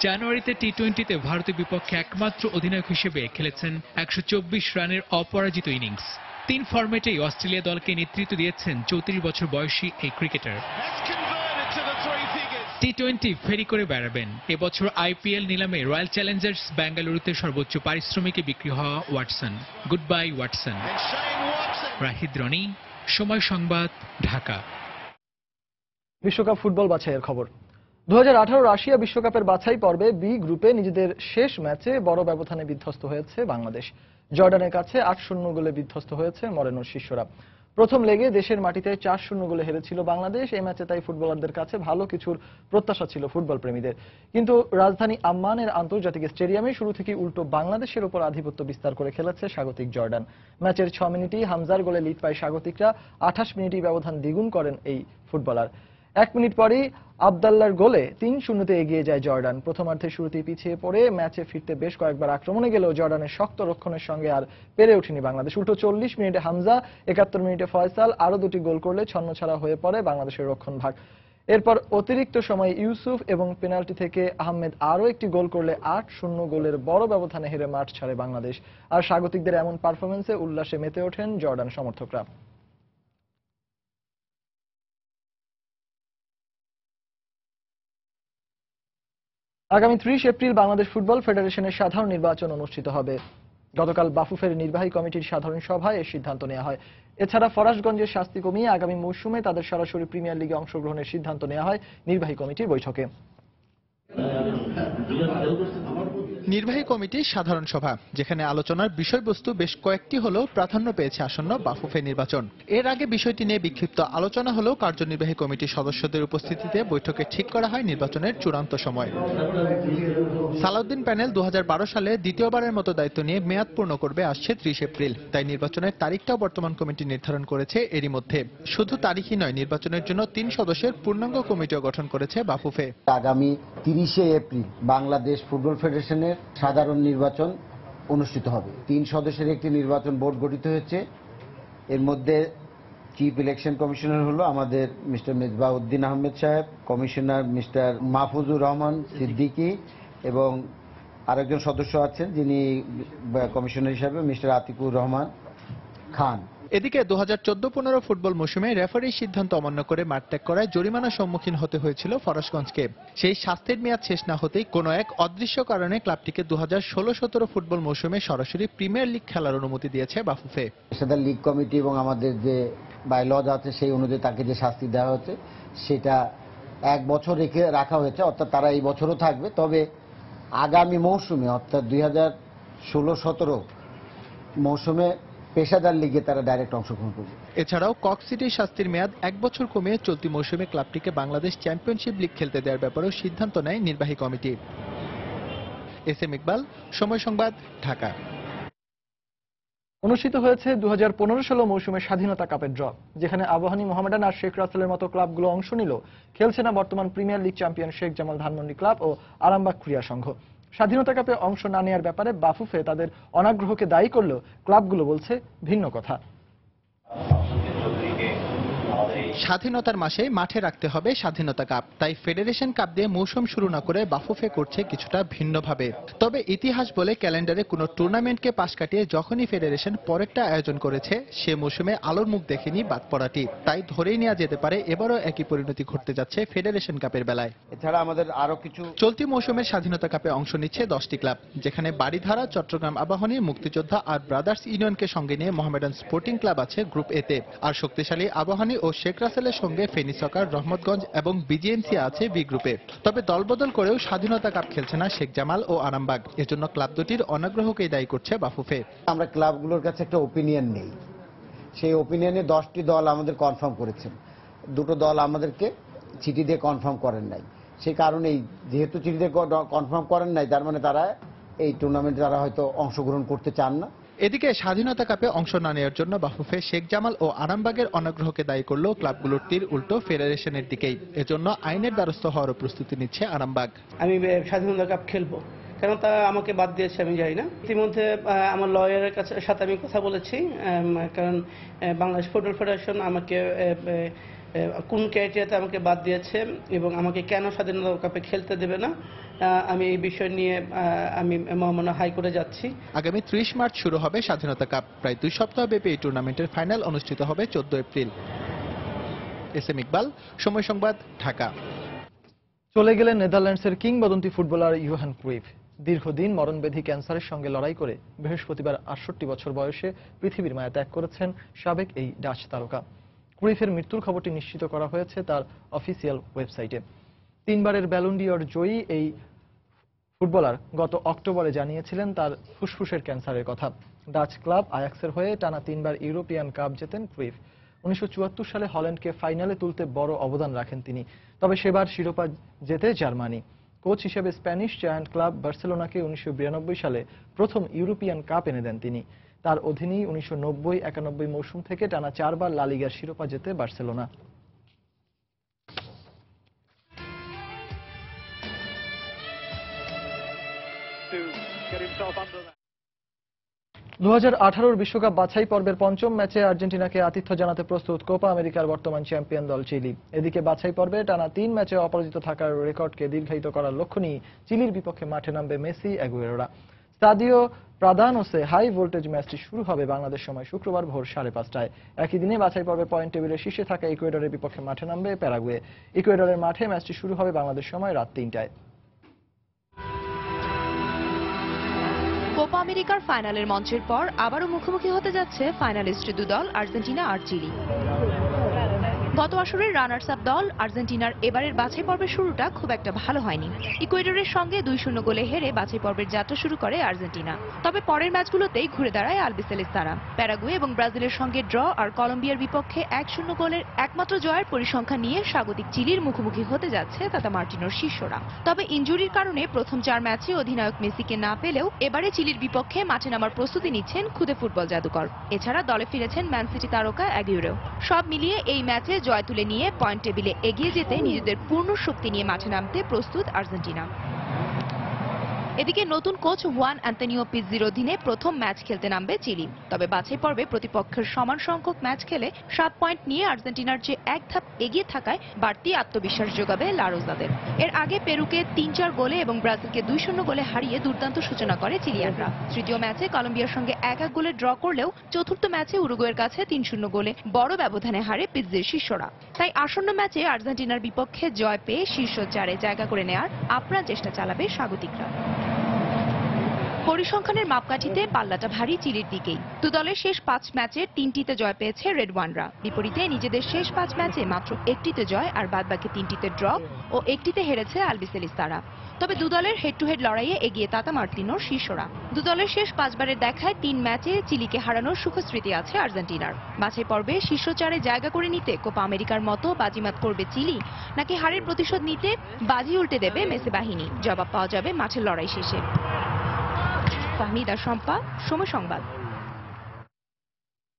জানুয়ারিতে টি-20তে ভারতের বিপক্ষে একমাত্র অধিনায়ক হিসেবে খেলেছেন 124 রানের অপরাজিত ইনিংস। 3 ফরম্যাটেই অস্ট্রেলিয়া দলকে নেতৃত্ব দিয়েছেন 34 বছর বয়সী এই ক্রিকেটার। টি-20 ফেরি করে বেড়াবেন। এবছর আইপিএল নিলামে রয়্যাল চ্যালেঞ্জার্স বেঙ্গালুরুতে সর্বোচ্চ পারিশ্রমিকে বিক্রি হওয়া Watson. Goodbye Watson. Rahid Roni, Somoy Sangbad, Dhaka. বিশ্বকাপ ফুটবল বাছাইয়ের খবর। 2018 রাশিয়া বিশ্বকাপের বাছাই পর্বে বি গ্রুপে নিজেদের শেষ ম্যাচে বড় ব্যবধানে বিধ্বস্ত হয়েছে বাংলাদেশ। জর্ডানের কাছে 8-0 গোলে বিধ্বস্ত হয়েছে মরেনোর শিষ্যরা। প্রথম লেগে দেশের মাটিতে 4-0 গোলে হেরেছিল বাংলাদেশ। এই ম্যাচে তাই ফুটবলারদের কাছে ভালো কিছুর প্রত্যাশা ছিল ফুটবল প্রেমীদের, কিন্তু রাজধানী আম্মানের আন্তর্জাতিক স্টেডিয়ামে শুরু থেকে উল্টো বাংলাদেশের উপর আধিপত্য বিস্তার করে খেলেছে স্বাগতিক জর্ডান। ম্যাচের 6 মিনিটেই হামজার গোলে লিড পায় স্বাগতিকরা। 28 মিনিটেই ব্যবধান দ্বিগুণ করেন এই ফুটবলার। 1 মিনিট পরেই আবদাল্লার গোলে 3-0-তে এগিয়ে যায় জর্ডান। প্রথমার্ধের শুরুতেই পিছিয়ে পড়ে ম্যাচে ফিরতে বেশ কয়েকবার আক্রমণে গেলেও জর্ডানের শক্ত রক্ষণের সঙ্গে আর পেরে ওঠেনি বাংলাদেশ। উল্টো 40 মিনিটে হামজা, 71 মিনিটে ফয়সাল আরো 2টি গোল করলে ছন্নছাড়া হয়ে পড়ে বাংলাদেশের রক্ষণভাগ। এরপর অতিরিক্ত সময়ে ইউসুফ এবং পেনাল্টি থেকে আহমেদ আরও একটি গোল করলে 8-0 গোলের বড় ব্যবধানে হেরে মাঠ ছাড়ে বাংলাদেশ। আর স্বাগতিকদের এমন পারফরমেন্সে উল্লাসে মেতে ওঠেন জর্ডান সমর্থকরা। আগামী 30 এপ্রিল বাংলাদেশ ফুটবল ফেডারেশনের সাধারণ নির্বাচন অনুষ্ঠিত হবে। গতকাল বাফুফের নির্বাহী কমিটির সাধারণ সভায় এই সিদ্ধান্ত নেওয়া হয়। এছাড়া ফরাসগঞ্জের শাস্তি কমিয়ে আগামী মৌসুমে তাদের সরাসরি প্রিমিয়ার লিগে অংশগ্রহণের সিদ্ধান্ত নেওয়া হয় নির্বাহী কমিটির বৈঠকে। নির্বাহী কমিটির সাধারণ সভা, যেখানে আলোচনার বিষয়বস্তু বেশ কয়েকটি হলেও প্রাধান্য পেয়েছে আসন্ন বাফুফে নির্বাচন। এর আগে বিষয়টি নিয়ে বিক্ষিপ্ত আলোচনা হলেও কার্যনির্বাহী কমিটির সদস্যদের উপস্থিতিতে বৈঠকে ঠিক করা হয় নির্বাচনের চূড়ান্ত সময়। সালাউদ্দিন প্যানেল 2012 সালে দ্বিতীয়বারের মতো দায়িত্ব নিয়ে মেয়াদ পূর্ণ করবে আসছে 30 এপ্রিল। তাই নির্বাচনের তারিখটাও বর্তমান কমিটি নির্ধারণ করেছে এরই মধ্যে। শুধু তারিখই নয়, নির্বাচনের জন্য 3 সদস্যের পূর্ণাঙ্গ কমিটিও গঠন করেছে বাফুফে। আগামী 30 এপ্রিল বাংলাদেশ ফুটবল ফেডারেশনের সাধারণ নির্বাচন অনুষ্ঠিত হবে। 3 সদস্যের একটি নির্বাচন বোর্ড গঠিত হয়েছে। এর মধ্যে চিফ ইলেকশন কমিশনার হলো আমাদের মিস্টার মেজবাউদ্দিন আহমেদ সাহেব, কমিশনার মিস্টার মাহফুজুর রহমান সিদ্দিকী এবং আরেকজন সদস্য আছেন যিনি কমিশনার হিসাবে মিস্টার আতিকুর রহমান খান। এদিকে 2014-15 ফুটবল মৌসুমে রেফারির সিদ্ধান্ত অমান্য করে মাঠ ত্যাগ করায় জরিমানার সম্মুখীন হতে হয়েছিল ফরাশগঞ্জকে। সেই শাস্তির মেয়াদ শেষ না হতেই কোনো এক অদৃশ্য কারণে ক্লাবটিকে 2016-17 ফুটবল মৌসুমে সরাসরি প্রিমিয়ার লিগ খেলার অনুমতি দিয়েছে বাফুফে। সেটা লিগ কমিটি এবং আমাদের যে বাইলজ আছে সেই অনুযায়ী তাকে যে শাস্তি দেওয়া হচ্ছে সেটা 1 বছর রাখা হয়েছে, অর্থাৎ তারা এই বছরও থাকবে। তবে আগামী মৌসুমে অর্থাৎ 2016-17 মৌসুমে পেশাদার লিগে তারা ডাইরেক্ট অংশগ্রহণ করবে। এছাড়াও কক সিটির শাস্তির মেয়াদ 1 বছর কমিয়ে চলতি মৌসুমে ক্লাবটিকে বাংলাদেশ চ্যাম্পিয়নশিপ লিগ খেলতে দেওয়ার ব্যাপারেও সিদ্ধান্ত নেয় নির্বাহী কমিটি। এস এম ইকবাল, সময় সংবাদ, ঢাকা। অনুষ্ঠিত হয়েছে 2015-16 মৌসুমে স্বাধীনতা কাপের ড্র, যেখানে আবাহনী, মোহামেডান আর শেখ রাসেলের মতো ক্লাবগুলো অংশ নিল। খেলছে না বর্তমান premier league champion Sheikh Jamal Dhanmondi club ও আরামবাগ ক্রীড়া সংঘ। স্বাধীনতা কাপে অংশ না নেওয়ার ব্যাপারে বাফুফে তাদের অনাগ্রহকে দায়ী করলেও ক্লাবগুলো বলছে ভিন্ন কথা। স্বাধীনতার মাসে মাঠে রাখতে হবে স্বাধীনতা কাপ, তাই ফেডারেশন কাপ দিয়ে মৌসুম শুরু না করে বাফুফে করছে কিছুটা ভিন্নভাবে। তবে ইতিহাস বলে ক্যালেন্ডারে কোনো টুর্নামেন্টকে পাশ কাটিয়ে যখনই ফেডারেশন পরেরটা আয়োজন করেছে সে মৌসুমে আলোর মুখ দেখেনি বাদ পড়াটি। তাই ধরেই নেওয়া যেতে পারে এবারও একই পরিণতি ঘটতে যাচ্ছে ফেডারেশন কাপের বেলায়। এছাড়া আমাদের আরো কিছু চলতি মৌসুমের স্বাধীনতা কাপে অংশ নিচ্ছে 10টি ক্লাব, যেখানে বাড়িধারা, চট্টগ্রাম আবাহনী, মুক্তিযোদ্ধা আর ব্রাদার্স ইউনিয়নকে সঙ্গে নিয়ে মোহামেডান স্পোর্টিং ক্লাব আছে গ্রুপ এতে। আর শক্তিশালী আবাহনী ও শেখ রাসেলের সঙ্গে ফেনী সকার, রহমতগঞ্জ এবং বিজিএমসি আছে বি গ্রুপে। তবে দলবদল করেও স্বাধীনতা কাপ খেলছে না শেখ জামাল ও আরামবাগ। এজন্য ক্লাব দুটির অনাগ্রহকেই দায়ী করছে বাফুফে। আমরা ক্লাবগুলোর কাছে একটা ওপিনিয়ন নেই, সেই ওপিনিয়নে 10টি দল আমাদের কনফার্ম করেছেন, 2টো দল আমাদেরকে চিঠি দিয়ে কনফার্ম করেন নাই। সেই কারণেই যেহেতু চিঠি দিয়ে কনফার্ম করেন নাই, তার মানে তারা এই টুর্নামেন্টে তারা হয়তো অংশগ্রহণ করতে চান না। এদিকে স্বাধীনতা কাপে অংশ না নেওয়ার জন্য বাফুফে শেখ জামাল ও আরামবাগের অনাগ্রহকে দায়ী করলেও ক্লাবগুলোর তীর উল্টো ফেডারেশনের দিকেই। এজন্য আইনের দ্বারস্থ হওয়ার প্রস্তুতি নিচ্ছে আরামবাগ। আমি স্বাধীনতা কাপ খেলবো, কেন তা আমাকে বাদ দিয়েছে আমি জানি না। ইতিমধ্যে আমার লয়ারের সাথে আমি কথা বলেছি, কারণ বাংলাদেশ ফুটবল ফেডারেশন আমাকে কোন ক্রাইটেরিয়াতে আমাকে বাদ দিয়েছে এবং আমাকে কেন স্বাধীনতা কাপে খেলতে দেবে না, আমি এই বিষয় নিয়ে আমি মহামান্য হাইকোর্টে যাচ্ছি। আগামী 30 মার্চ শুরু হবে স্বাধীনতা কাপ। প্রায় 2 সপ্তাহ ব্যাপী এই টুর্নামেন্টের ফাইনাল অনুষ্ঠিত হবে 14 এপ্রিল। এস এম ইকবাল, সময় সংবাদ, ঢাকা। চলে গেলেন নেদারল্যান্ডসের কিংবদন্তি ফুটবলার ইয়োহান ক্রুইফ। দীর্ঘদিন মরণব্যাধি ক্যান্সারের সঙ্গে লড়াই করে বৃহস্পতিবার 68 বছর বয়সে পৃথিবীর মায়া ত্যাগ করেছেন সাবেক এই ডাচ তারকা। ক্রুইফের মৃত্যুর খবরটি নিশ্চিত করা হয়েছে তার অফিসিয়াল ওয়েবসাইটে। 3 বারের ব্যালন ডি অর জয়ী এই ফুটবলার গত অক্টোবরে জানিয়েছিলেন তার ফুসফুসের ক্যান্সারের কথা। ডাচ ক্লাব আয়াক্সের হয়ে টানা 3 বার ইউরোপিয়ান কাপ জেতেন ক্রুইফ। 1974 সালে হল্যান্ডকে ফাইনালে তুলতে বড় অবদান রাখেন তিনি, তবে সেবার শিরোপা জেতে জার্মানি। কোচ হিসেবে স্প্যানিশ জায়ান্ট ক্লাব বার্সেলোনাকে 1992 সালে প্রথম ইউরোপিয়ান কাপ এনে দেন তিনি। তার অধীনেই 1990-91 মৌসুম থেকে টানা 4 বার লা লিগার শিরোপা জেতে বার্সেলোনা। 2018 বিশ্বকাপ বাছাই পর্বের 5ম ম্যাচে আর্জেন্টিনাকে আতিথ্য জানাতে প্রস্তুত কোপা আমেরিকার বর্তমান চ্যাম্পিয়ন দল চিলি। এদিকে বাছাই পর্বে টানা 3 ম্যাচে অপরাজিত থাকার রেকর্ডকে দীর্ঘায়িত করার লক্ষ্য নিয়ে চিলির বিপক্ষে মাঠে নামবে মেসি, অ্যাগুয়েরোরা। স্তাদিও প্রাদানোসে হাই ভোল্টেজ ম্যাচটি শুরু হবে বাংলাদেশ সময় শুক্রবার ভোর 5:30টায়। একই দিনে বাছাই পর্বে পয়েন্ট টেবিলের শীর্ষে থাকা ইকুয়েডরের বিপক্ষে মাঠে নামবে প্যারাগুয়ে। ইকুয়েডরের মাঠে ম্যাচটি শুরু হবে বাংলাদেশ সময় রাত 3টায়। কোপা আমেরিকার ফাইনালের মঞ্চের পর আবারও মুখোমুখি হতে যাচ্ছে ফাইনালিস্ট দু দল আর্জেন্টিনা আর চিলি। গত আসরের রানার্স আপ দল আর্জেন্টিনার এবারের বাছাই পর্বের শুরুটা খুব একটা ভালো হয়নি। ইকুয়েডরের সঙ্গে 2-0 গোলে হেরে বাছাই পর্বের যাত্রা শুরু করে আর্জেন্টিনা। তবে পরের ম্যাচগুলোতেই ঘুরে দাঁড়ায় আলবিসেলেস্তারা। প্যারাগুয়ে এবং ব্রাজিলের সঙ্গে ড্র আর কলম্বিয়ার বিপক্ষে 1-0 গোলের একমাত্র জয়ের পরিসংখ্যান নিয়ে স্বাগতিক চিলির মুখোমুখি হতে যাচ্ছে তাতা মার্টিনোর শিষ্যরা। তবে ইনজুরির কারণে প্রথম 4 ম্যাচে অধিনায়ক মেসিকে না পেলেও এবারে চিলির বিপক্ষে মাঠে নামার প্রস্তুতি নিচ্ছেন খুদে ফুটবল জাদুকর। এছাড়া দলে ফিরেছেন ম্যান সিটি তারকা অ্যাগুয়েরো। সব মিলিয়ে এই ম্যাচে জয় তুলে নিয়ে পয়েন্ট টেবিলে এগিয়ে যেতে নিজেদের পূর্ণ শক্তি নিয়ে মাঠে নামতে প্রস্তুত আর্জেন্টিনা। এদিকে নতুন কোচ হুয়ান অ্যান্তোনিও পিজ্জির অধীনে প্রথম ম্যাচ খেলতে নামবে চিলি। তবে বাছাই পর্বে প্রতিপক্ষের সমান সংখ্যক ম্যাচ খেলে 7 পয়েন্ট নিয়ে আর্জেন্টিনার চেয়ে এক ধাপ এগিয়ে থাকায় বাড়তি আত্মবিশ্বাস যোগাবে লা রোজাদের। এর আগে পেরুকে 3-4 গোলে এবং ব্রাজিলকে 2-0 গোলে হারিয়ে দুর্দান্ত সূচনা করে চিলিয়ানরা। তৃতীয় ম্যাচে কলম্বিয়ার সঙ্গে 1-1 গোলে ড্র করলেও চতুর্থ ম্যাচে উরুগুয়ের কাছে 3-0 গোলে বড় ব্যবধানে হারে পিজ্জির শিষ্যরা। তাই আসন্ন ম্যাচে আর্জেন্টিনার বিপক্ষে জয় পেয়ে শীর্ষ 4-এ জায়গা করে নেয়ার আপ্রাণ চেষ্টা চালাবে স্বাগতিকরা। পরিসংখ্যানের মাপকাঠিতে পাল্লাটা ভারী চিলির দিকেই। দু দলের শেষ 5 ম্যাচের 3টিতে জয় পেয়েছে রেড ওয়ানরা। বিপরীতে নিজেদের শেষ 5 ম্যাচে মাত্র 1টিতে জয় আর বাদবাকি 3টিতে ড্র ও 1টিতে হেরেছে আলবিসেলিস্তারা। তবে দু দলের হেড টু হেড লড়াইয়ে এগিয়ে তাতা মার্তিনোর শিষ্যরা। দু দলের শেষ 5 বারের দেখায় 3 ম্যাচে চিলিকে হারানোর সুখস্মৃতি আছে আর্জেন্টিনার। বাছাই পর্বে শীর্ষ 4-এ জায়গা করে নিতে কোপা আমেরিকার মতো বাজিমাত করবে চিলি, নাকি হারের প্রতিশোধ নিতে বাজি উল্টে দেবে মেসি বাহিনী? জবাব পাওয়া যাবে মাঠের লড়াই শেষে। ফাহমিদা শম্পা, সময় সংবাদ।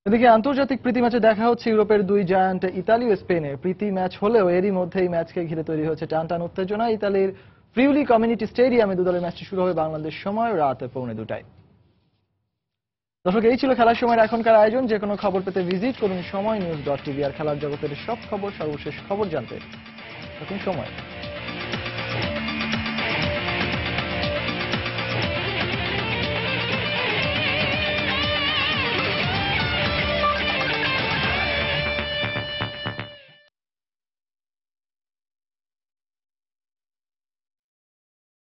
এদিকে আন্তর্জাতিক প্রীতি ম্যাচে দেখা হচ্ছে ইউরোপের দুই জায়ান্ট ইতালি ও স্পেনের। প্রীতি ম্যাচ হলেও এরই মধ্যে এই ম্যাচকে ঘিরে তৈরি হয়েছে টানটান উত্তেজনা। ইতালির ফ্রিউলি কমিউনিটি স্টেডিয়ামে দু দলের ম্যাচটি শুরু হবে বাংলাদেশ সময় রাত 2:45। দর্শক, এই ছিল খেলার সময়ের এখনকার আয়োজন। যে কোনো খবর পেতে ভিজিট করুন সময় নিউজ.tv। আর খেলার জগতের সব খবর, সর্বশেষ খবর জানতে এখন সময়।